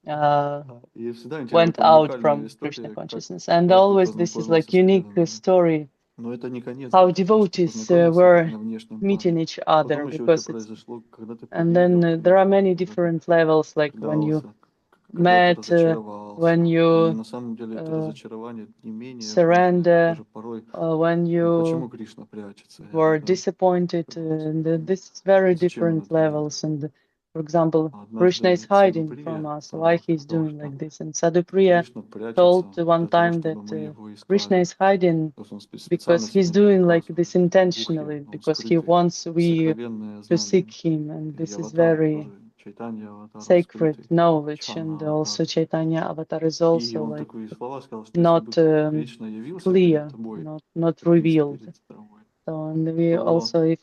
I uh, И всегда интересно, went это out уникальная from Krishna история, как consciousness. And каждый always this is like познакомился с unique преданными. story, Но это не конец how даже, то, что devotees познакомился так were на внешнем meeting плане. each other, Потом еще это because it's, произошло, когда ты and then поверил there are Кришне, many когда ты different levels, like when you предался, когда ты met, разочаровался. when И you на самом деле это разочарование не менее важное, surrender, даже порой. when Ну, почему you Кришна прячется? were Да? disappointed, and this is very Зачем он different это делает? levels. And for example, А Krishna is однажды hiding from Садхуприя us. Why he's сказал, doing что like this? And Sadhupriya Кришна прячется told one для того, time that чтобы мы его Krishna искали. is hiding То есть он because специально he's себе не doing like показывает this в гухе, intentionally, он because he скрытый, wants we сокровенное to знание. seek him. And И this is аватар very тоже, Чайтанья аватар, он sacred скрытый, knowledge. Чхана And аватар. also Chaitanya Avatar is И also он like такие слова сказал, что если not бы Кришна явился перед clear, тобой, not как лист revealed. перед травой, So, and we то also, if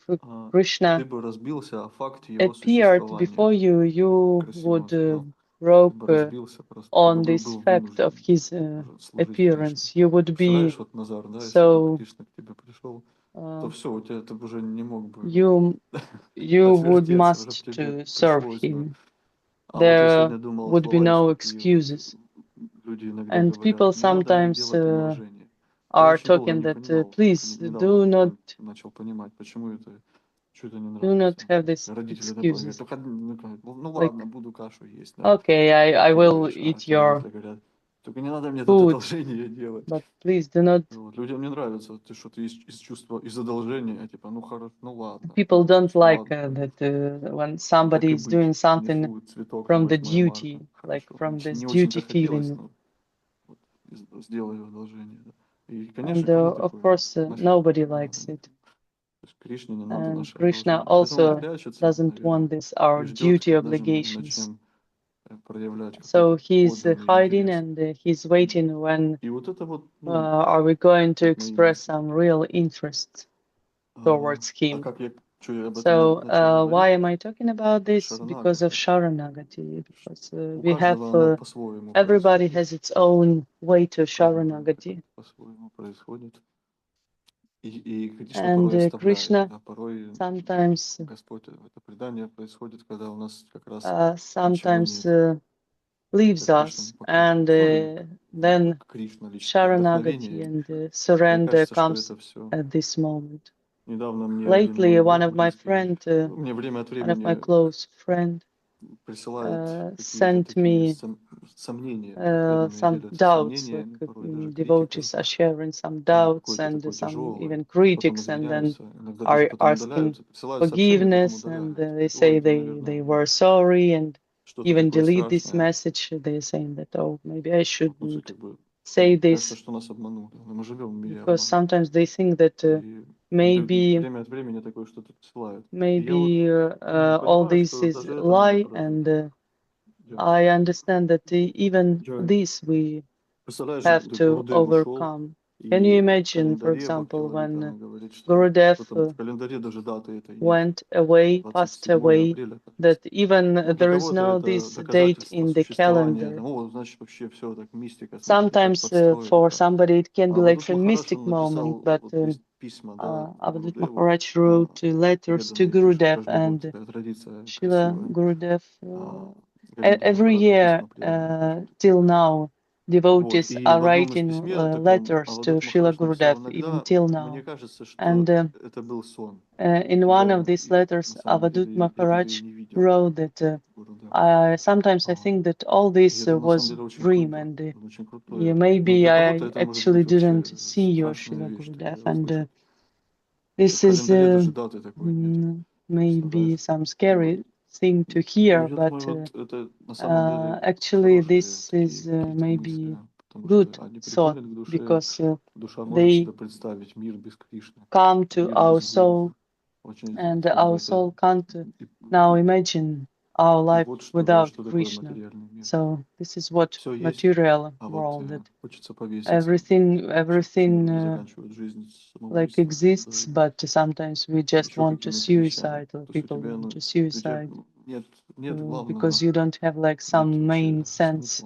Krishna ты бы разбился о факт его appeared существования. before you, you Красиво он would сказал. Ты broke бы разбился просто, ты on бы this был fact of вынужден his служить Кришне. appearance. You would be Представляешь, вот Назар, да, если бы so Кришна к тебе пришел, то все, у тебя ты бы уже не мог бы you would отвертеться, уже must бы тебе to serve пришлось бы. him. А вот я There сегодня думал о would be словаре, no что такие вот excuses. люди иногда And говорят, people не надо мне sometimes делать одолжение. Я are очень долго talking не that понимал, please недавно do not начал понимать, почему это, что это не do not нравится. have these Родители, да, говорят, excuses. только, ну Like, ладно, буду кашу есть, да. okay, I Ты will говоришь, а eat тебе your родители говорят, только не надо мне тут food, одолжение делать. but please do not. Вот. Людям не нравится, ты что-то из чувства, из задолжения, типа, ну хорошо, ну ладно. People don't Ну like ладно, that when ну somebody так и is doing быть, something принесу цветок на from the 8 марта. duty, like Хорошо. from this Не duty очень-то хотелось, feeling. но вот, сделаю одолжение. Да. И, конечно, And ко мне of такое course, nobody да, likes it. то есть Кришне не надо And наши Krishna одолжения. Поэтому он also прячется, doesn't want наверное, this, и our ждет, duty когда же мы obligations. начнем проявлять So какой-то he's отданный hiding, интерес. and he's waiting when И вот это вот, are we going to как мы и express some real interest towards А him. как я, что я об этом So начал why говорить? am I talking about this? Because of Sharanagati. Sharanagati. Because У we have каждого оно по-своему everybody происходит. has its own way to У каждого Sharanagati. по-своему происходит. И Кришна And порой оставляет, Krishna а порой sometimes Господь, это предание происходит, когда у нас как раз ничего sometimes нет. leaves Это Кришна us, мне показывает. and Тоже then как Кришна лично, как Sharanagati вдохновение. and Мне surrender кажется, что comes это все. at this moment. Недавно мне один Lately, мой one of my близкий, friend, мне время от one of my времени close friend, sent me some doubts, like devotees are sharing some doubts and some even critics, and then are asking forgiveness, and they say they were sorry, and even delete this message. They're saying that, oh, maybe I shouldn't say this, because sometimes they think that maybe all this is lie, and I understand that even this we have to overcome. Can you imagine, for example, when Gurudev went away, passed away, that even there is no this date in the calendar. Sometimes for somebody it can be like a mystic moment, but Avadut Maharaj wrote letters to Gurudev, and Srila Gurudev every year till now, devotees are writing letters to Srila Gurudev, even till now. And in one of these letters, Avadut Maharaj wrote that sometimes I think that all this was dream, and maybe I actually didn't see your Srila Gurudev, and this is maybe some scary thing to hear, but actually this is maybe good thought, because they come to our soul, and our soul can't now imagine our life without Krishna. So this is what material world, that everything like exists, but sometimes we just want to suicide, or people want to suicide because you don't have like some main sense.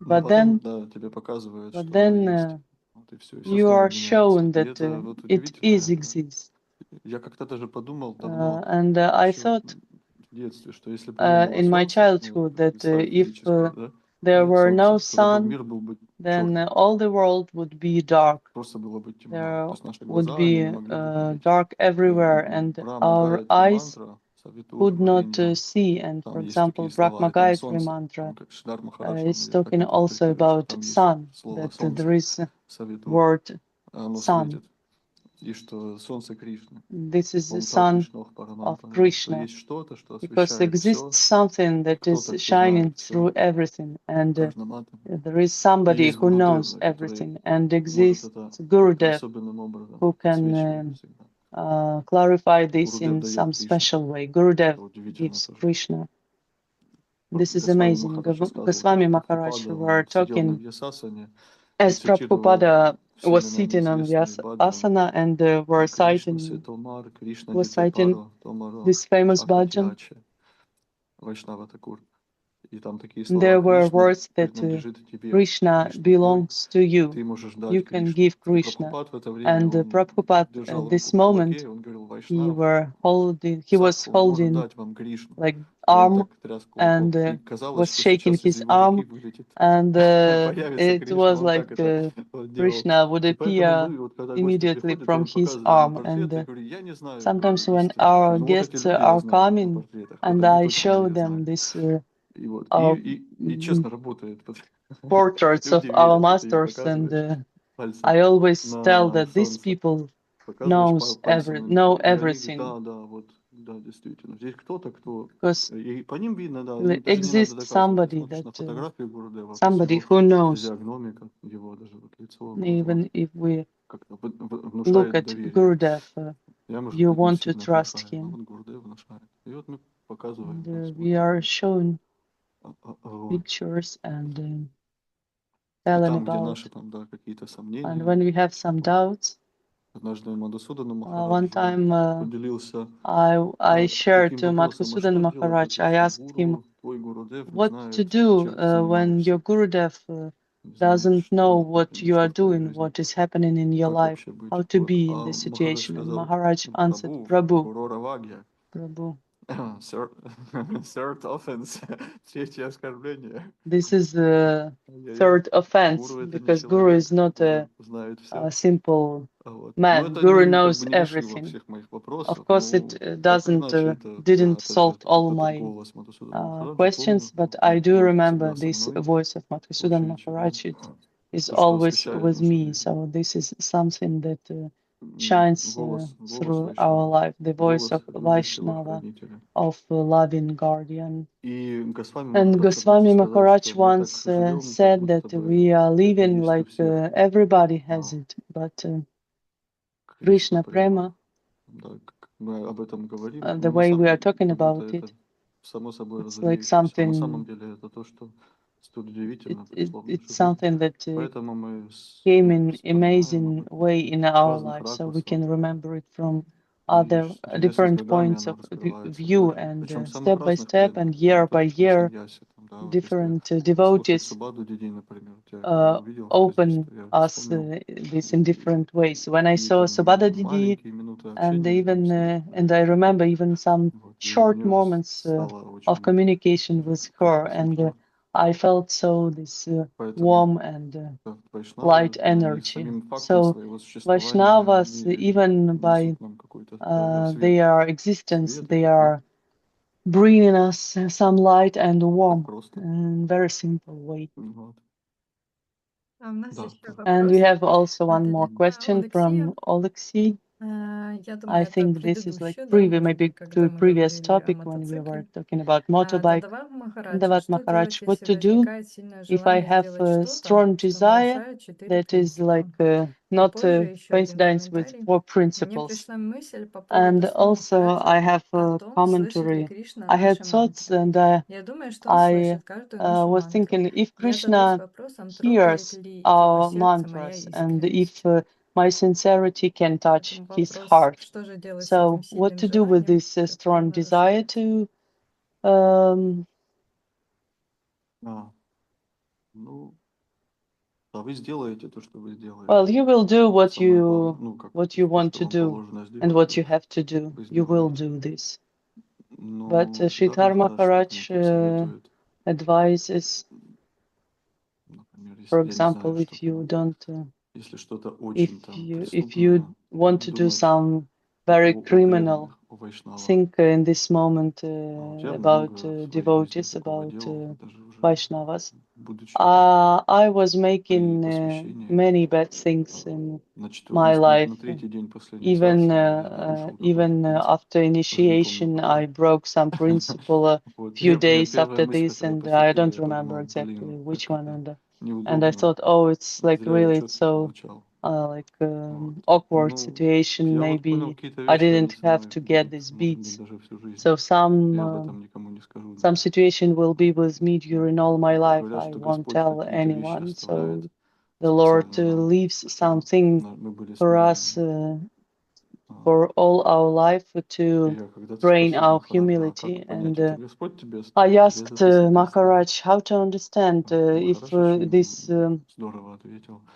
But then you are shown that it is exists. And I thought in my childhood that if there were no sun, then all the world would be dark. There would be dark everywhere, and our eyes could not see. And for example, Brahma Gayatri mantra is talking also about sun, that there is word sun. This is the sun of Krishna, because exists something that is shining through everything, and there is somebody who knows everything, and exists Gurudev who can clarify this in some special way. Gurudev gives Krishna. This is amazing. Goswami Maharaj were talking as Prabhupada was sitting on Vyasasana and was citing this famous bhajan. There were words that Krishna belongs to you. You can give Krishna. And Prabhupada at this moment, he was holding like arm, and was shaking his arm, and it was like Krishna would appear immediately from his arm. And sometimes when our guests are coming and I show them this portraits of our masters, and I always tell that these people know everything, because exists somebody who knows. Even if we look at Gurudev, you want to trust him. And we are shown pictures and telling about. And when we have some doubts, one time I shared to Madhusudan Maharaj, I asked him what to do when your Gurudev doesn't know what you are doing, what is happening in your life, how to be in this situation. And Maharaj answered, Prabhu, Third offense. Третье оскорбление. This is the third offense, because Guru is not a simple man. Guru knows everything. Of course, it didn't solve all my questions, but I do remember this voice of Madhusudan Maharaj. It is always with me. So this is something that shines through our life, the voice of Vaishnava, of loving guardian. And Goswami Maharaj once said that we are living like everybody has it, but Krishna-prema, the way we are talking about it, it's like something, it's something that came in amazing way in our life, so we can remember it from other different points of view, and step by step and year by year, different devotees open us this in different ways. When I saw Subhada Didi, and even and I remember even some short moments of communication with her, and I felt so this warm and light energy. So Vaishnavas, even by their existence, they are bringing us some light and warmth in very simple way. And we have also one more question from Alexei. I think this is like maybe to a previous topic when we were talking about motorbike. Davat Maharaj, what to do if I have a strong desire that is like not a coincidence with 4 principles? And also I have a commentary. I had thoughts, and I was thinking, if Krishna hears our mantras, and if my sincerity can touch his heart, so what to do with this strong desire to well, you will do what you want to do and what you have to do. You will do this. But Sridhar Maharaj advises, for example, if you don't, if you want to do some very criminal thing in this moment about devotees, about Vaishnavas, I was making many bad things in my life. Even after initiation, I broke some principle a few days after this, and I don't remember exactly which one. And I thought, oh, it's like really, it's so like awkward situation. Maybe I didn't have to get these beats. So some situation will be with me during all my life. I won't tell anyone. So the Lord leaves something for us for all our life to train our humility. And I asked Maharaj how to understand if this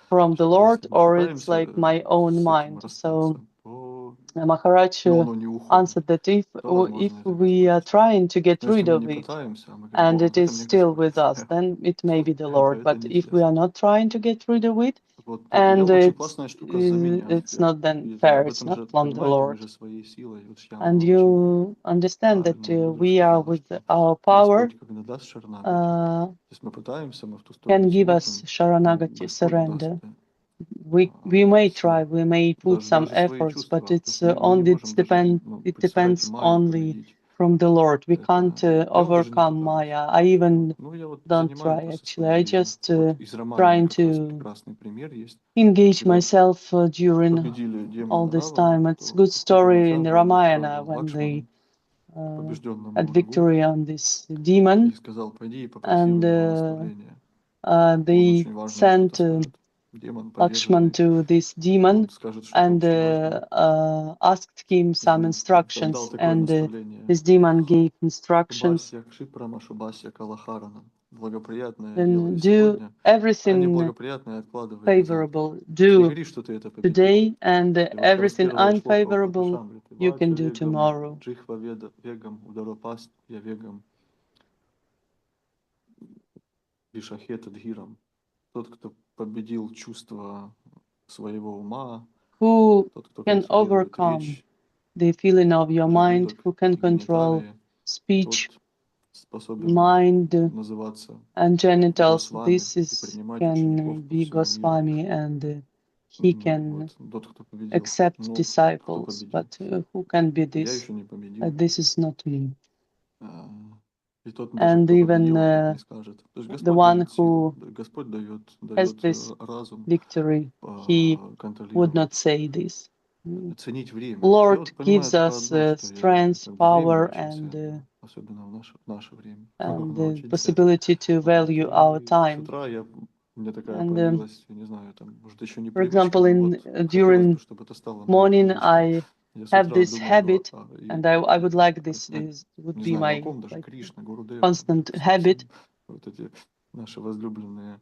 from the Lord or it's like my own mind. So Maharaj answered that if we are trying to get rid of it and it is still with us, then it may be the Lord. But if we are not trying to get rid of it, and it's not then fair, it's not from the Lord. And you understand that we are with our power can give us Sharanagati, surrender. We may try, we may put some efforts, but it's only it depends only from the Lord. We can't overcome Maya. I even don't try actually. I just trying to engage myself during all this time. It's a good story in Ramayana when they had victory on this demon, and they sent Lakshman to this demon and asked him some instructions, and this demon gave instructions. Then do everything favorable, do today, and everything unfavorable you can do tomorrow. Джихва вегам, ударопаст я вегам, вишахета дхирам. Тот, кто победил чувство своего ума, Who тот, кто can контролирует overcome речь, the feeling of your mind, желудок who can и control гениталии, speech, тот способен mind, называться and genitals. Госвами This и is принимать учеников can по be всему миру. Goswami, and he Ну, can вот, тот, кто победил. accept Но кто disciples. победил? But who can be Я this? еще не победил. This is not me. И тот даже, And кто even победил, он так не скажет. То есть the Господь one дает силу, who Господь дает has this разум victory, he would контролировать, not say this. ценить время. Я Lord вот понимаю gives только us одно, что я strength, как бы power, времени очень and ценю, особенно в наше время. and Оно the очень ценно. possibility to Вот. value our И с time. утра у меня такая And появилась, я не знаю, там, может, еще не for привычка, example, но вот хотелось during бы, чтобы это стало моей morning, привычкой. I Я с have утра this думаю, habit, and I would like this is would не be знаю, о my ком даже, like Кришна, Гурудев, constant habit. вот эти наши возлюбленные.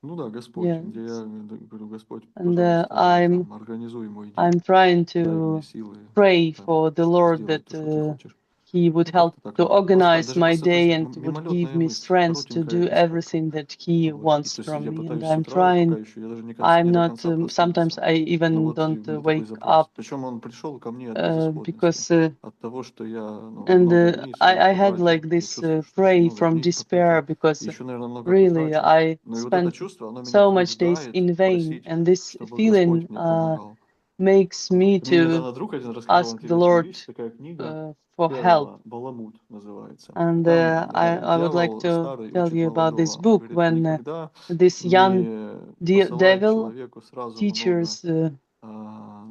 Ну да, Господь, Yes. где я говорю, Господь, And пожалуйста, там, организуй мой день, I'm trying дай мне to силы pray for the Lord сделать that то, что ты хочешь. He would Ну, help как-то так to оно. Просто organize даже my просто day это and would give мимолетная me мысль, strength to коротенькая do искорка. everything that He Вот. wants То есть from я me. And пытаюсь с I'm утра, пока trying. еще, я даже I'm не до not. конца Sometimes проснулся. I Но even вот don't у меня такой wake запрос. up Причем он пришел ко мне от безысходности, because от того, что я and много дней своих I had потратил. like Я this чувствую, что pray много from дней despair потратил. И because еще, наверное, много really потрачу. I Но и вот это spent чувство, оно меня so much days вынуждает in vain, просить, and this чтобы feeling Господь мне помогал. makes me Вот. Мне to недавно друг один рассказал ask the интересную Lord вещь. Такая книга for help. Баламут называется. And Там I would like дьявол to старый tell учит you about this молодого. Он book говорит, when никогда this young не посылай devil человеку сразу много teachers,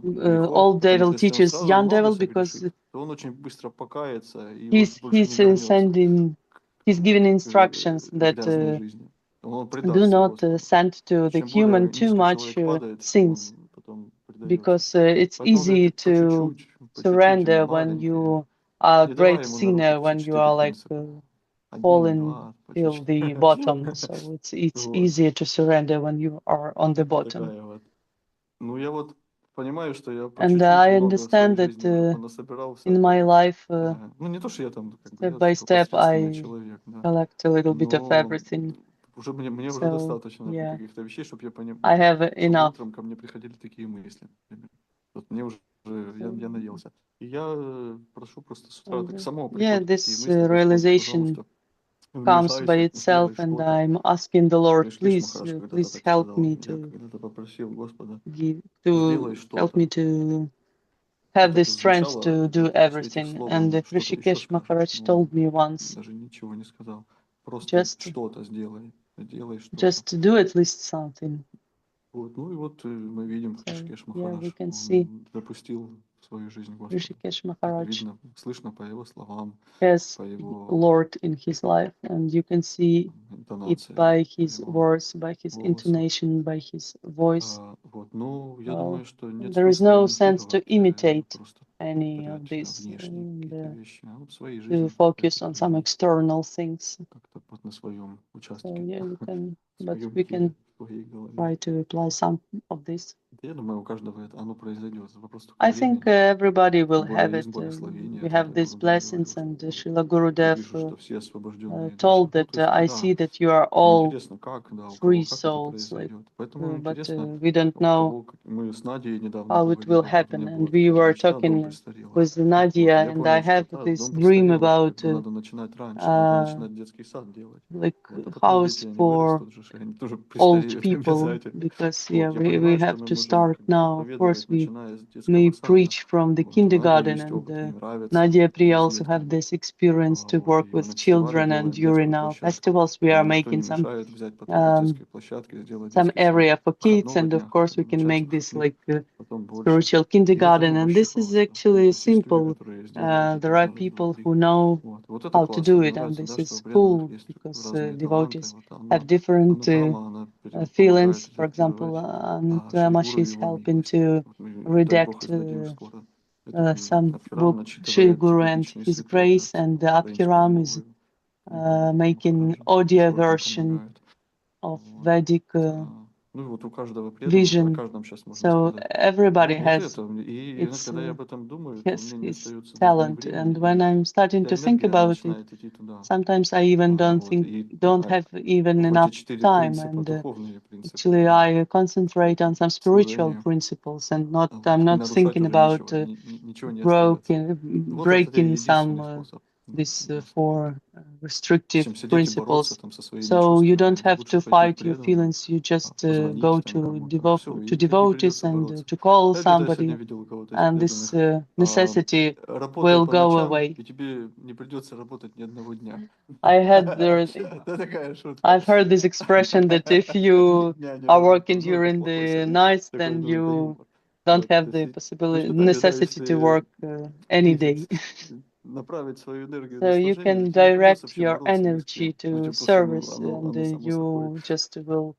грехов, old потому devil что если он teaches сразу young много devil because согрешит, то он очень быстро покается и вот больше не he's вернется he's giving instructions к that грязной жизни. Он do предастся not Господу. send to the Чем human более too низко much человек падает, тем sins, он потом предается. because it's Поэтому, easy говорит, по to чуть-чуть surrender ему when маленькие. you are a Не давай great ему sinner, нарушить все when you 4 are like принципа. 1, fallen 2, по till чуть-чуть. the bottom. So it's Вот. easier to surrender when you are on the bottom. Такая вот. Ну, я вот понимаю, что я по And чуть-чуть I много в своей understand that жизни уже понасобирал in всякого. my life, Ну, не то, что я там, как бы, step я by такой step, посредственный I человек, да. collect a little bit of Но everything. уже мне уже So, достаточно yeah, каких-то вещей, чтобы я I понимал, have чтобы enough. утром ко мне приходили такие мысли, например. Вот мне уже, я наелся. И я прошу просто с утра, так само Yeah, приходят такие this мысли, Господь, realization пожалуйста, comes by вмешайся, itself, сделай and что-то. I'm asking the Lord, Кришна Махарадж когда-то please так help сказал. me Я to когда-то попросил Господа, help сделай что-то. me to have Вот the это strength звучало, to do после этих everything. слов And он что-то еще Rishikesh скажет. Maharaj Но told он me once, даже ничего не сказал. Просто just что-то сделай. Делай что-то. do at least something. Вот. Ну и вот мы видим, So, Ришикеш yeah, we Махарадж, can see он допустил в свою жизнь Господа. Rishikesh Это Maharaj видно, слышно по его словам, has по его Lord in his life, and you can see it интонациям, by по his его words, by his голосу. intonation, by his voice. Вот. Ну, я Well, думаю, что нет there is смысла no sense to имитировать, imitate просто any of повторять this внешние какие-то and вещи, а вот в своей to жизни focus как-то on some проявить, external things. как-то вот на своем So участке, yeah, you can, в but своем we теле, can в своей голове. try to apply some of this. Да я думаю, у каждого это, оно произойдет. Вопрос только I think времени. everybody will Тем более have есть it. благословение, We это have уже these Гурудев blessings, говорил, and что Srila я Gurudev вижу, что все освобожденные told души. Ну, that то есть, I да, see that you are но all интересно, как, да, у free кого как это souls, like, произойдет. Поэтому but интересно, we don't у know кого, мы с Надей недавно how it will говорили, вот у happen. меня And была we такая were мечта, дом talking престарелых. with Вот, Nadia, я and I понял, что have да, this дом dream престарелых about как бы надо начинать раньше, надо начинать детский сад делать. like Вот, а потом house дети, они for вырастут же, и они тоже old престареют people, обязательно. because Вот, yeah, я we понимаю, что have мы to можем start как бы now. Of course, проповедовать, we начиная с may детского сада. preach from the Вот, у Нади kindergarten, есть and опыт, ей нравится Nadia Priya быть с also have детками. this experience to Вот, work и with на фестивале children, and делает during детскую our площадку. festivals we Ей are ничто making не мешает взять потом на um, детской площадке, сделать some детский сад area for kids, выходного and of дня, course we хотя бы can make часть this выходных, like потом больше. spiritual И это kindergarten, and вообще this is просто. Ну, то actually есть есть люди, simple. которые сделают это There are за раз, два, people три. who know Вот, вот это how to do классно. Мне it, and нравится, this да, что у is преданных cool есть because разные таланты. devotees Вот have different Анутама, она помогает feelings. For example, редактировать, а Anutama, Шри Гуру she's его helping милость. to Вот мы, дай Бог, redact издадим скоро эту книгу. some Абхирам book, Shri начитывает Guru and типичные His святые, Grace, вот, and the украинскую Abhiram is новую книгу Tirtha making Махараджа. audio Господь нам version помогает. of Вот. Vedic Ну, вот у каждого преданного, о vision. каждом сейчас можно So сказать. everybody Вот has это. И иногда, its когда я об этом думаю, то у has меня не its остается даже ни talent, времени, and when I'm starting вся to think энергия, она about it, начинает идти туда. sometimes I even Вот. don't have even Хоть и enough 4 time, принципа, and духовные принципы, actually да, I concentrate on some spiritual служение, principles and вот, I'm и not нарушать thinking уже about ничего, ничего не остается. Вот это breaking единственный some способ. these Просто. four restrictive Чем сидеть и бороться principles. там со своими So you don't чувствами, have лучше to пойти к fight your преданным, feelings. You just позвонить go там to кому-то, все, и не devotees придется and бороться. to call Я где-то сегодня somebody, видел у кого-то из and this преданных, necessity работай will по go ночам, away. и тебе не придется работать ни одного дня. I had Это такая шутка. I've heard this expression that if you Ни дня не are working работаю. Ну, это during плохой the совет. nights, Такой, then ну, это you юмор. don't Вот, то have the есть, possibility точно так же, да, necessity to work если any day. направить свою энергию So на you служение, can то тебе не придется direct вообще your бороться ни с energy кем. Ну, to типа, просто, ну, service, and оно само собой. you just will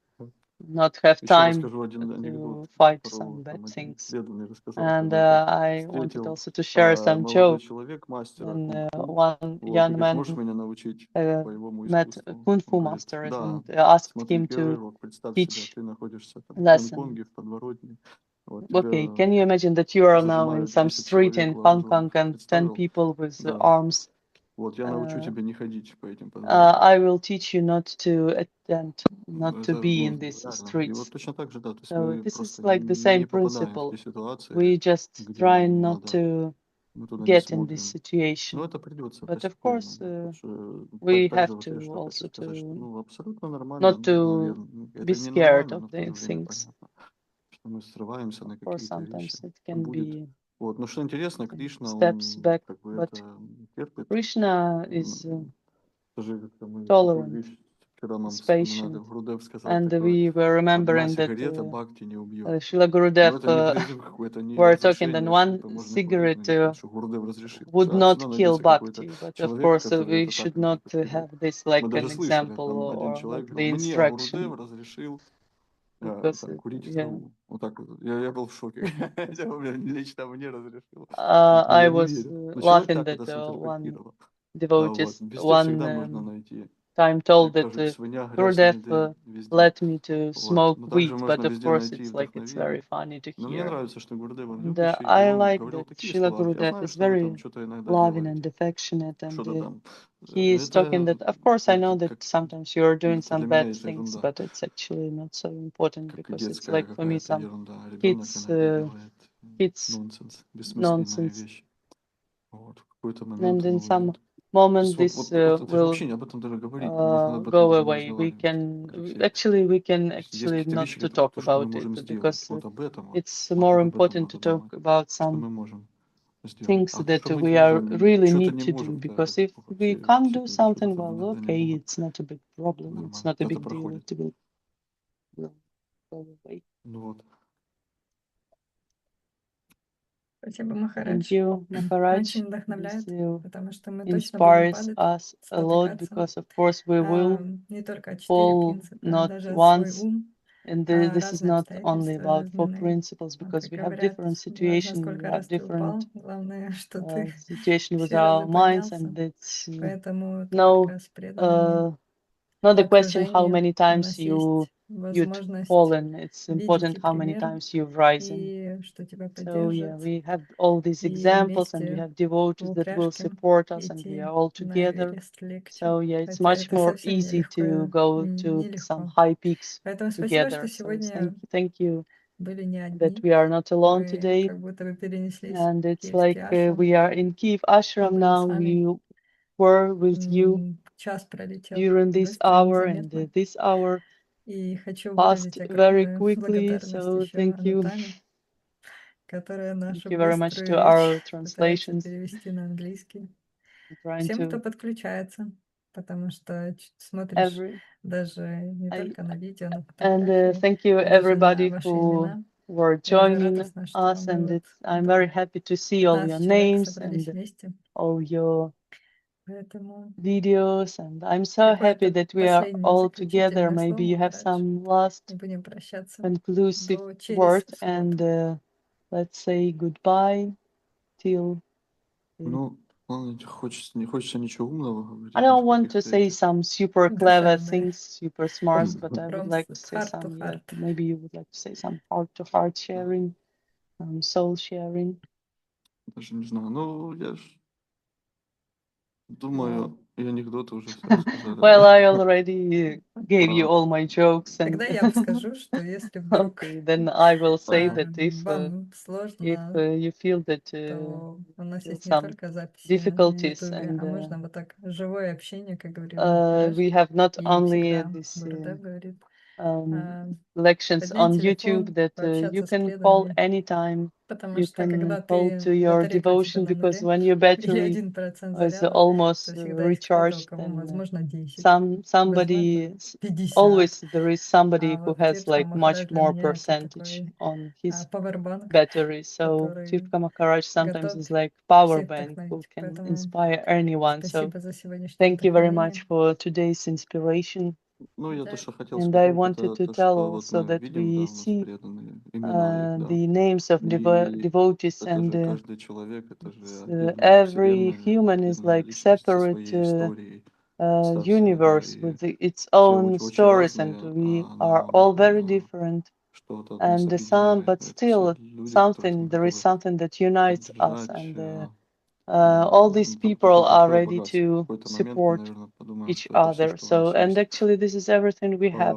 not have Еще time расскажу один анекдот to fight про some bad там один things. преданный рассказал, And когда это I wanted встретил also to share some молодой joke. человек мастера And кунг-фу. one Вот, и young говорит, можешь man меня научить боевому met a искусству? kung Он fu говорит, master да, and asked смотри, him первый to урок, представь себя, teach ты находишься там в lesson. Гонконге, в подворотне, вот, Okay, тебя can you imagine that you are now in зажимают some 10 street человек in Hong Kong вооруженных. and 10 Представил? people with Да. arms? Вот, я научу тебя не ходить по этим подворотням. I will teach you not to attend, not to Это, be ну, in these реально. И вот streets. точно так же, да, то есть So мы this is просто like the same не попадаем в principle. те ситуации, We just где try нам not надо, to мы туда не get in this смотрим. situation. Но это придется But of постепенно, course, да. Потому что we также have вот я to что хочу also сказать, что to ну, абсолютно нормально, not ну, to наверное, be это не scared нормально, of но в то же the время things. понятно, что мы срываемся Of на course, какие-то вещи. sometimes it Это can будет. be Вот. Но что интересно, Кришна, steps он back, как бы but это терпит. Krishna is Тоже как-то мы такую tolerant, вещь вчера нам is вспоминали. patient. Гурудев сказал And такое: we were одна remembering that сигарета бхакти не убьет. Srila Но Gurudev это не призыв какой-то, не were talking that разрешение, что one это можно курить. Ну, cigarette или сказать, что Гурудев разрешит. Потому would что not всегда kill найдется какой-то bhakti, but of человек, course который we это так should not интерпретирует. have this Мы like даже an слышали, example там один or like человек the говорил, мне Гурудев instruction, разрешил because там, курить yeah, траву. Вот так вот. Я был в шоке. Лично мне разрешил. Но I я не was верю. Но человек laughing так that это one синтерпретировал. Вот. devotee Везде всегда можно one найти. time Как told that кажут, свинья Gurudev грязь найди везде. let me to Вот. smoke Но также weed, but можно of везде course найти it's like it's very вдохновение. funny to Но мне hear. нравится, что Гурудев, он And любящий, и I он like говорил that такие Srila слова. Я Gurudev знаю, is что вы very там что-то иногда loving and делаете, affectionate, and что-то там. he is talking Это that, of course, I know that как sometimes you are doing это some для меня bad это things, ерунда, but it's actually not so important как и because it's детская like for me какая-то some ерунда. Ребенок kids иногда делает kids нонсенс, бессмысленные nonsense, вещи. Вот. В какой-то момент and in оно some уйдет. То moment есть вот, this вот, вот это will вообще об этом даже говорить, можно об этом go даже не away. We разговаривать, can Алексей. actually we can То есть есть actually какие-то not вещи, to которые talk то, что мы about it можем сделать. because Вот об этом вот. it's Вот, more вот об этом important to надо talk думать. about Что some мы можем сделать. things А that что мы we are really что-то need не to do, можем, да, because это if плохо. we Все can't do такие something, что-то well, иногда не okay, могут. it's not a big problem, it's Нормально. not a Это big deal, проходит. it will go away. Ну вот. Спасибо, Thank Махарадж. you, Maharaj. Очень This вдохновляет, потому что мы точно будем inspires падать, us a lot спотыкаться. because, of course, we will Не только от 4 fall принципа, not даже от свой once. ум. And this is Разные not only обстоятельства about four разные. principles, Вот because как we have говорят, different важно, situations, we сколько have раз ты different упал, главное, что ты situation with все our разы minds, поднялся. and it's Поэтому no, только с преданными not в the question how окружении many у times нас you'd есть возможность fallen. It's видеть important и how many примеры, times you've risen. и что тебя So yeah, поддержат, we have all these и examples, and we вместе have в devotees that will упряжке support us, and we идти are all на together. Эверест легче. So yeah, it's Хотя much это more совсем easy нелегко, to go to some нелегко. high peaks Поэтому спасибо, что together. So сегодня thank you были не that одни. we are not alone Мы today. как будто бы перенеслись And в it's like Киевский ашрам we are in Kyiv и Ashram были с now. вами. We were with you Час пролетел during this быстро, hour, and незаметно. this hour И хочу passed выразить very огромную quickly. благодарность So еще thank you. Анатаме, которая Thank нашу you very much to быструю речь our пытается translations. перевести на английский. I'm trying Всем, кто to подключается, потому что смотришь every даже не I только на видео, на and фотографии, thank you а даже на everybody ваши who имена. were Я очень joining радостна, что us, мы and вот I'm very happy to see all your 15 человек names собрались and вместе. all your Поэтому videos, and I'm so happy какое-то that we are последнее all together. заключительное Maybe слово, you have Махарадж, some last и будем прощаться conclusive через word, субботу. and let's say goodbye till Ну, Не хочется ничего умного говорить, I don't уж want to каких-то say этих. some super clever Душевное. things, super smart, but I would From like to say heart to some, yeah, heart. maybe you would like to say some heart-to-heart sharing, soul sharing. Даже не знаю. Ну, я ж думаю, Ну, и анекдоты уже все рассказали, Well, да? I already gave you Про... all my jokes, and тогда я скажу, что если вдруг okay, then I will say that вам if сложно, you feel that то у нас feel есть не some только записи на difficulties, Ютубе, and а можно вот так живое общение, как говорил Маharaj, we have not и only всегда this Гурудев говорит, lections on поднять телефон, YouTube that you пообщаться с can call преданными, anytime. потому You что can когда call ты, to your батарейка у тебя devotion, на because нуле, when your и battery 1% is заряда, almost то всегда есть кто-то, у recharged, кого, and возможно, 10, somebody возможно, 50. always there is somebody А who вот has Тиртха like much Махарадж для more меня это percentage такой on his пауэрбанк, battery. So который Tirtha Maharaj sometimes готов is like power всех bank who вдохновить. can Поэтому inspire anyone. So спасибо за сегодняшнее thank you very вдохновение. much for today's inspiration. Ну, я Да. то, что хотел And I сказать, wanted это to то, tell что вот also мы that видим, да, we у нас see преданные, имена их, да. the names of И devotees, это and же каждый человек, это же it's, отдельная every вселенная, human is отдельная like личность со separate своей историей, представь себе, да, universe и with its все own очень stories, and разные, we are но all very different. что-то нас And some, объединяет. but Это все still, люди, которых мы there is готовы something that unites us, поддержать, and all these people потом are большое ready богатство. В to какой-то момент мы, support наверное, подумаем, each что это все, other. что у So, нас and есть, actually, this is everything we have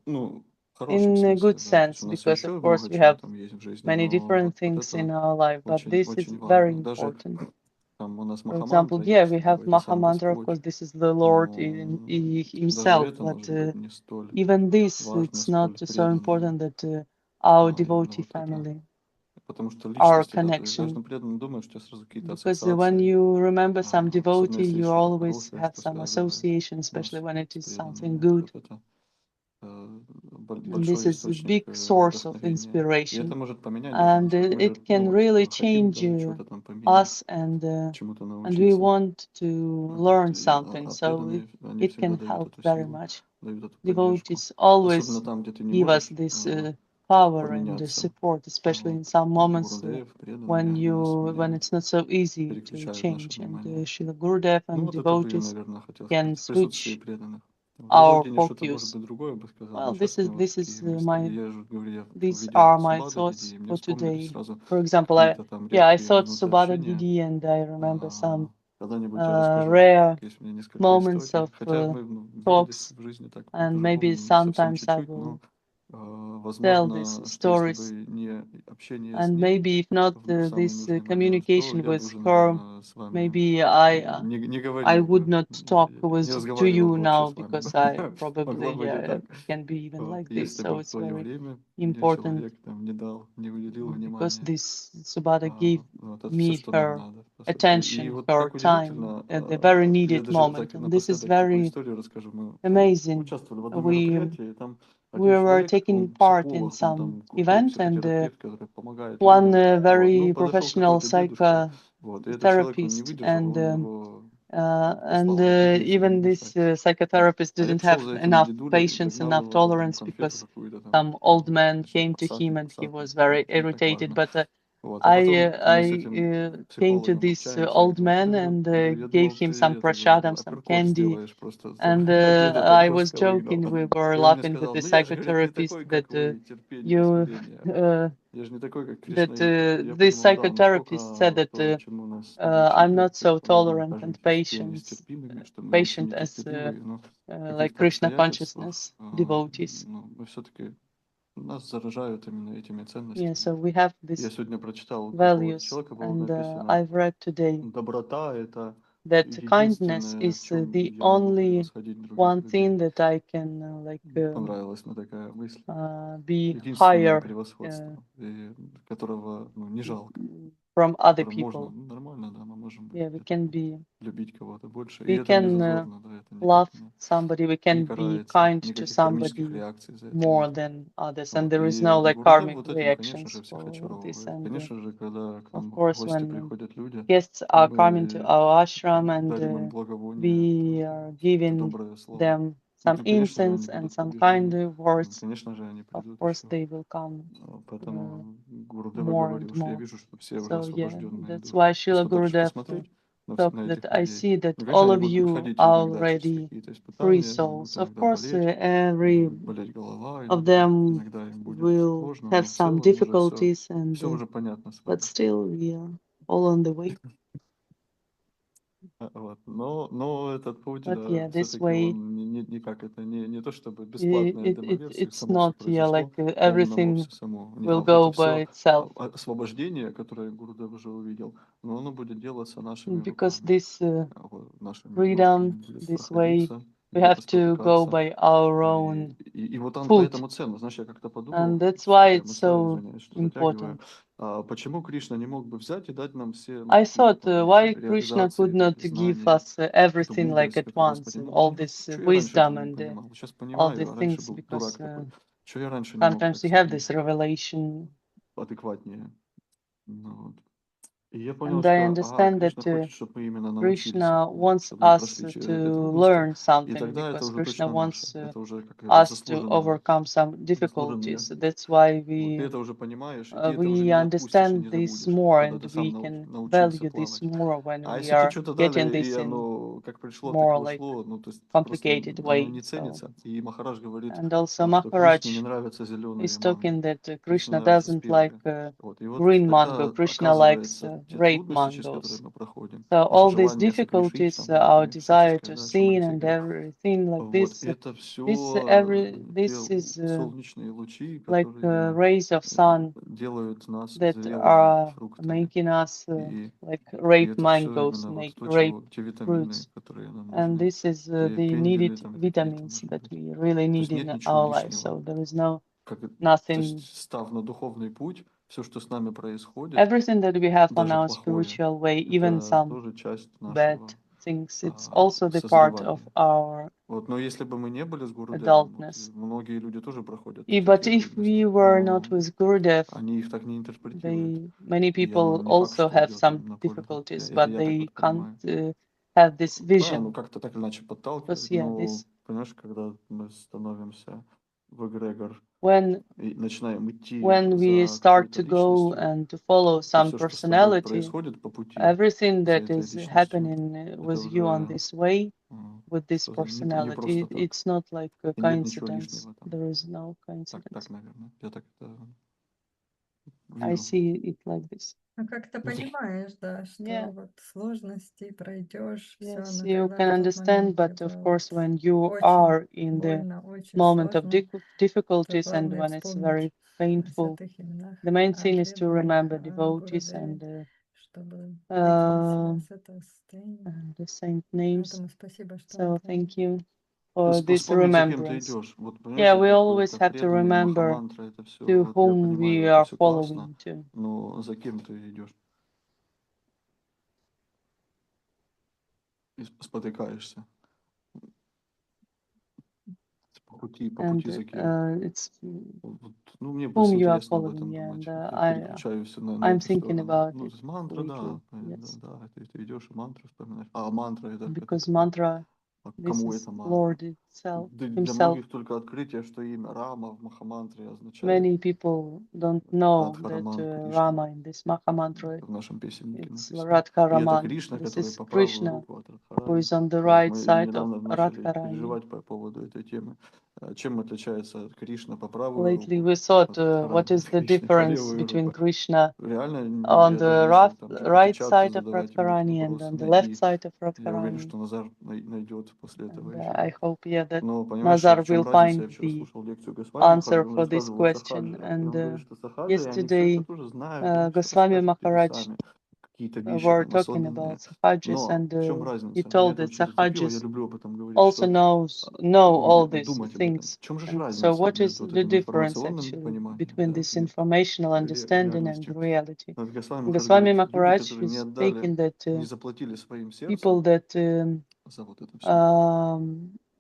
ну, в хорошем in a good смысле, да. То есть sense, у нас because of еще course много we чего have там есть в жизни, many но different вот things in это our life, but очень, this is очень very важно. Даже important. там у нас For example, Махамантра yeah, есть, we как have бы это сам Mahamandala, of Господь, course, this is the Lord но даже himself, это, but может быть, не столь even this, важно, it's not сколь so преданные, important that our именно devotee вот это. family, Потому что our личности, да, то есть connection. каждый преданный думает, что сразу какие-то Because when ассоциации, you remember some особенно devotee, если есть you что-то always хорошее, have что some связывает association, especially нас when it с is something преданными. good. Вот это And this большой is a источник big source of вдохновения. И это inspiration. может поменять даже And нас. Вот мы же, it can ну, really вот, хотим, change да, чего-то там поменять, us, and чему-то we научиться. want to learn something. А So преданные, они it всегда can дают help эту very силу, much. дают эту поддержку. Devotees always Особенно там, где ты не give us можешь this power and поменяться. support, especially in Вот. some moments Гурудеев, преданные, when они нас when меняют, it's not so easy to переключают наше change. And внимание. Srila Gurudev Ну and вот это бы я, devotees наверное, хотел can сказать. В присутствии switch преданных. В другой our день я что-то, может focus. быть, другое бы сказал. Well, Но сейчас у меня вот this такие is мысли. И я же говорю, я these видел are my Субаду Диди, thoughts и мне for вспомнились today. сразу For example, какие-то там I редкие thought минуты Subhada общения. Didi, and I remember some Когда-нибудь я расскажу. rare Есть у меня несколько moments историй. of Хотя мы виделись talks, в жизни так and по-живому maybe не совсем sometimes I чуть-чуть, will но tell these возможно, что если бы stories. не общение с And ней maybe if not в самый this нужный момент, то communication я бы with уже, her, наверное, с вами maybe не I говорил would бы, not talk не to разговаривал you бы вообще now, с вами. because I Могло probably быть и так. can be even Вот. like this. Если So бы в it's свое very время мне important человек там не дал, не уделил because внимания, this Subhada gave вот это все, me что нам her надо, по сути. И attention, вот her так time удивительно, at the very я needed даже moment. так And this is напоследок такую very историю расскажу. Мы amazing. участвовали в одном We мероприятии, и там we один were человек, taking он part in психолог, он some там крутой event, and психотерапевт, который помогает one людям. Вот. Ну, very подошел professional какой-то дедушка, вот, и этот человек, он не psychotherapist, выдержал, он and его and послал там за границу even this отдыхать. Вот. psychotherapist А я didn't пошел have за этим enough дедулей, patience, догнал enough его, дал ему tolerance, конфету because какую-то там, some old man точнее, came to him and he посадник, was very это не так irritated. важно. But Вот. А потом мы с I этим came to психологом this общаемся, он old говорит, man я and говорю, я gave думал, him ты some это, говорю, prasadam, some апперкот candy. сделаешь просто. And А дядя так I was жестко выгнал. joking, we were И он мне laughing with сказал, the ну я же, говорит, не psychotherapist такой, как that вы, терпение, you смирение. uh, Я же не такой, как that Кришнаиты. Я this подумал, да, psychotherapist said насколько that то, чему нас I'm научили, not so когда мы tolerant and окажемся все нестерпимыми, что мы очень patient as нетерпеливые, но в like каких-то Krishna обстоятельствах consciousness devotees. ну, мы все-таки нас заражают именно этими Yeah, ценностями. so we have Я these сегодня прочитал, у какого-то values, человека было and написано, I've read today доброта — это that kindness единственное, в is чем the я могу only превосходить других one thing людей. that I can Мне понравилась мне такая мысль. be Единственное higher превосходство, и которого не жалко, from other которым можно, people. нормально, да, мы можем Yeah, we где-то can be, любить кого-то больше. И we это не can зазорно, да, это никак love somebody, we не can be карается, kind to никаких кармических somebody реакций за это more нет. than others, and Вот. there is И no like Гурудев karmic вот этим, конечно reactions же, всех for this. очаровывает. And Конечно же, когда к of нам в course, гости when приходят люди, guests и are coming to мы our ashram дарим им and благовоние, we are какое-то giving доброе слово, them some конечно же, они incense and будут some kind побеждены. words, Конечно же, они of придут course еще. they will come. Поэтому Гурудева more говорил, and что я more. вижу, что все уже So yeah, освобожденные that's души. why Просто Srila так еще Gurudev посмотреть talked на that этих I людей. see that Ну, конечно, all они of будут you проходить are иногда через already какие-то free испытания, будут souls. Of иногда course, болеть, every будет болеть голова, of иногда, them иногда им будет will сложно, have но в some целом уже difficulties, все уже понятно с but вами. still we are all on the way. Вот. Но этот путь, But да, yeah, this все-таки way, он никак это не то чтобы бесплатная демоверсия, it's само все not, yeah, произошло, like полному everything все само. will Вот это go by все itself, освобождение, которое Гурудев уже увидел, но оно будет делаться нашими because руками, this вот, нашими freedom, ножками будет this way, проходиться, we have где-то to go спотыкаться. by our own И вот он foot, поэтому ценно, знаешь, я как-то подумал, and that's все-таки why я it's мыслями, so извиняюсь, что затягиваю, important. почему Кришна не мог бы взять и дать нам все I какие-то thought, там why эти Krishna реализации, could not эти give знания, us эту everything like мудрость, at как once, Господи. all Ну, this что я раньше этого wisdom не and понимал? Сейчас all понимаю, these а раньше things, был because дурак такой. Что я раньше не мог sometimes так you have судить this revelation. адекватнее? Ну, вот. И я понял, And I что, understand Кришна that хочет, чтобы мы именно научились Krishna этому, wants чтобы мы us прошли через эти to трудности. learn И something, тогда это because уже Krishna точно наше. wants Это уже как us to заслуженное, overcome some заслуженный difficulties. мир. That's why Вот ты это уже понимаешь, и ты это уже we не отпустишь и understand не this забудешь, more, когда and ты сам we can научился value this плавать. more when А we если ты are что-то getting дали, и this in оно как пришло, так и more like ушло, ну, то есть просто complicated оно way. не So, ценится. И Махарадж говорит, and also что Кришне не Maharaj нравятся зеленые is манго, talking that Кришне Krishna нравятся doesn't like спелые. Вот. И вот green mango. тогда Krishna likes оказывается, те red трудности, через которые mangoes. мы проходим, So наше all these желание согрешить, difficulties, там, вот, our и desire всяческое, to да, о чем sin Алексей and говорил, everything like вот, this, это this все is солнечные лучи, like которые rays of sun делают нас that зрелыми are фруктами. making us И, like и ripe это все mangoes, именно вот make то, ripe те витамины, fruits. которые нам And нужны, this is те the пенделы needed там какие-то, vitamins может that быть. we really То need есть нет in ничего our life. лишнего. So there is no То nothing. есть, став на духовный путь, все, что с нами происходит, Everything that we have on даже our плохое, spiritual way, even это some тоже часть bad нашего things, it's also the part of созревания. our Вот, но если бы мы не были с Гурудевом, вот, adultness. многие люди тоже проходят But такие if we трудности, were not но with Gurudev, они их так не интерпретируют. many И оно people не факт, also что have идет some им на пользу. difficulties, Это but я так they вот can't понимаю. have this Да, ну vision. как-то так или иначе Because подталкивает, yeah, но, this понимаешь, когда мы становимся в эгрегор when и начинаем идти we за start какой-то to go личностью, and to follow то some все, что с тобой personality, происходит по пути everything за that этой is личностью, happening это with you on уже this way, with this не просто personality, так. it's not like a И нет ничего coincidence. лишнего там. There is no Так, coincidence. наверное. Я так это I вижу. see it like this. Ну, как ты понимаешь, да, что Yeah. вот сложности пройдешь, все, Yes, но you когда can в тот understand, момент, but когда of вот course, when you очень are in the больно, очень moment of сложно, то difficulties and главное when it's вспомнить very о painful, святых именах, the main о thing is to преданных, remember о devotees Гурудеве, чтобы выйти uh, с этого состояния. and the saint names. Поэтому спасибо, что So напомнил. thank you for this Вспомнить, за кем ты remembrance. идешь. Вот, понимаешь, Yeah, we это always have to преданные, remember махамантра, это все, to вот я whom понимаю, we это are все классно, following to. но за кем ты идешь? И спотыкаешься. По пути за кем? It's Вот, ну, мне whom просто you are интересно об этом following, yeah, думать. and Вот я переключаюсь на I'm эту thinking сторону. about Ну, it с мантра, lately, да, yes. да, ты идешь и мантру вспоминаешь. А мантра это Because кто? mantra, А this кому is это мантра? Lord itself, Для himself. многих только открытие, что имя Рама в Махамантре означает Many people don't know that Радхараман Кришна. Rama in this Maha mantra, В нашем песеннике it's написано. Radha И это Raman. Кришна, This который is по правую Krishna, руку от who Радхарани. is on the Вот, right мы side of недавно начали Radharani. переживать по поводу этой темы. Чем отличается Кришна по правую Lately, руку we thought от Радхарани, what is от the Кришны по difference левую between руку? Krishna Реально, on я даже the начал там right GPT-чату side of задавать ему эти Radharani and вопросы. on the left И side of я уверен, Radharani. что Назар найдет после этого And эфир. I hope, yeah, that Но понимаешь, в Nazar чем will разница? Я find вчера the слушал лекцию Госвами Махараджа, answer он for this рассказывал о question. сахаджи. И And он говорит, что сахаджи, они все это yesterday, тоже знают, они все Goswami расскажут тебе Maharaj сами. Какие-то вещи were там talking особенные. about sahajas, Но and в чем he разница? Меня told это that очень зацепило, я sahajas люблю об этом говорить, also что know all these думать об этом. things. В чем же And so, разница what is между вот the этим difference информационным actually пониманием, between да, this и informational understanding and реальностью? reality? Вот Госвами Махарадж Goswami говорит, люди, Maharaj которые не is отдали, speaking that не заплатили своим people сердцем that за вот это все,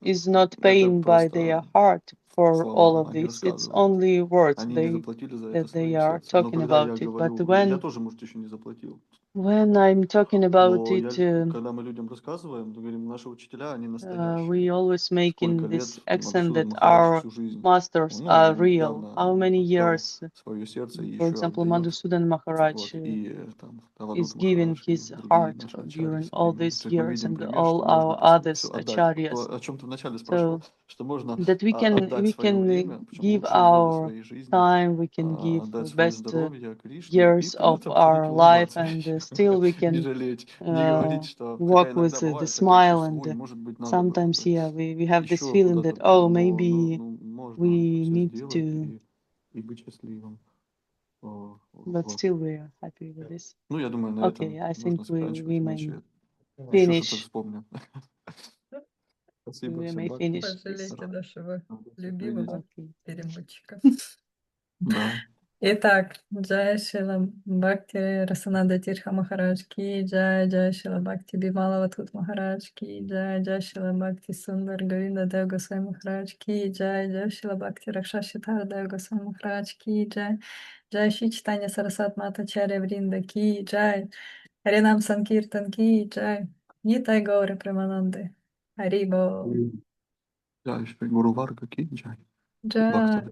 is not это paying by their просто heart for all слова, of они this. It's рассказывают. only words Они не заплатили за это that they своим are сердцем. Но talking когда я about it. But говорю, я when тоже, может, еще не заплатил. When I'm talking about Но it, когда мы людям рассказываем, то говорим, наши учителя, они we настоящие. always make Сколько in this лет accent Мадхусудан that Махарадж our всю жизнь, masters ну, are он real. явно How many отдал years, свое сердце и for еще example, отдает. Madhusudan Maharaj Вот, и там is Тавадут giving Махарадж, и his другие heart наши ачарьи during все all время. these То есть мы years, видим and пример, all что можно our просто others все отдать. acharyas. То, о чем ты вначале So спрашивал, что можно that отдать we свое can время, причем give лучшие годы our своей жизни, time, we can give отдать свое best здоровье Кришне, и years при of этом ходить our life, улыбаться, and still we не can жалеть, не говорить, что... Хотя walk with иногда the бывает такое smile, чувство, ой, and может быть, надо было sometimes, бы yeah, we have this еще feeling that, куда-то, oh, но, maybe можно we все need сделать to, и быть счастливым. but Вот. still we are happy with this. Ну, я думаю, на Okay, этом I think нужно we заканчивать, may иначе еще что-то finish. вспомню. Спасибо We всем, may Бхакти. finish this. Пожалейте нашего Надо всех любимого вывести. Okay. переводчика. Да. Итак, Джай Шила Бхакти Расананда Тирха Махарадж ки Джай, Джай Шила Бхакти Бимала Ватхут Махарадж ки Джай, Джай Шила Бхакти Сундар Говинда Дев Госвами Махарадж ки Джай, Джай Шила Бхакти Ракшаши Тар Дев Госвами Махарадж ки Джай, Джай Шри Читания Сарасват Мата Чаря Вринда ки Джай, Харинам Санкиртан ки Джай, Нитай Гаури Премананды, Харибо Джай, Шри Гуру Варга ки Джай. Джай. Бхакта.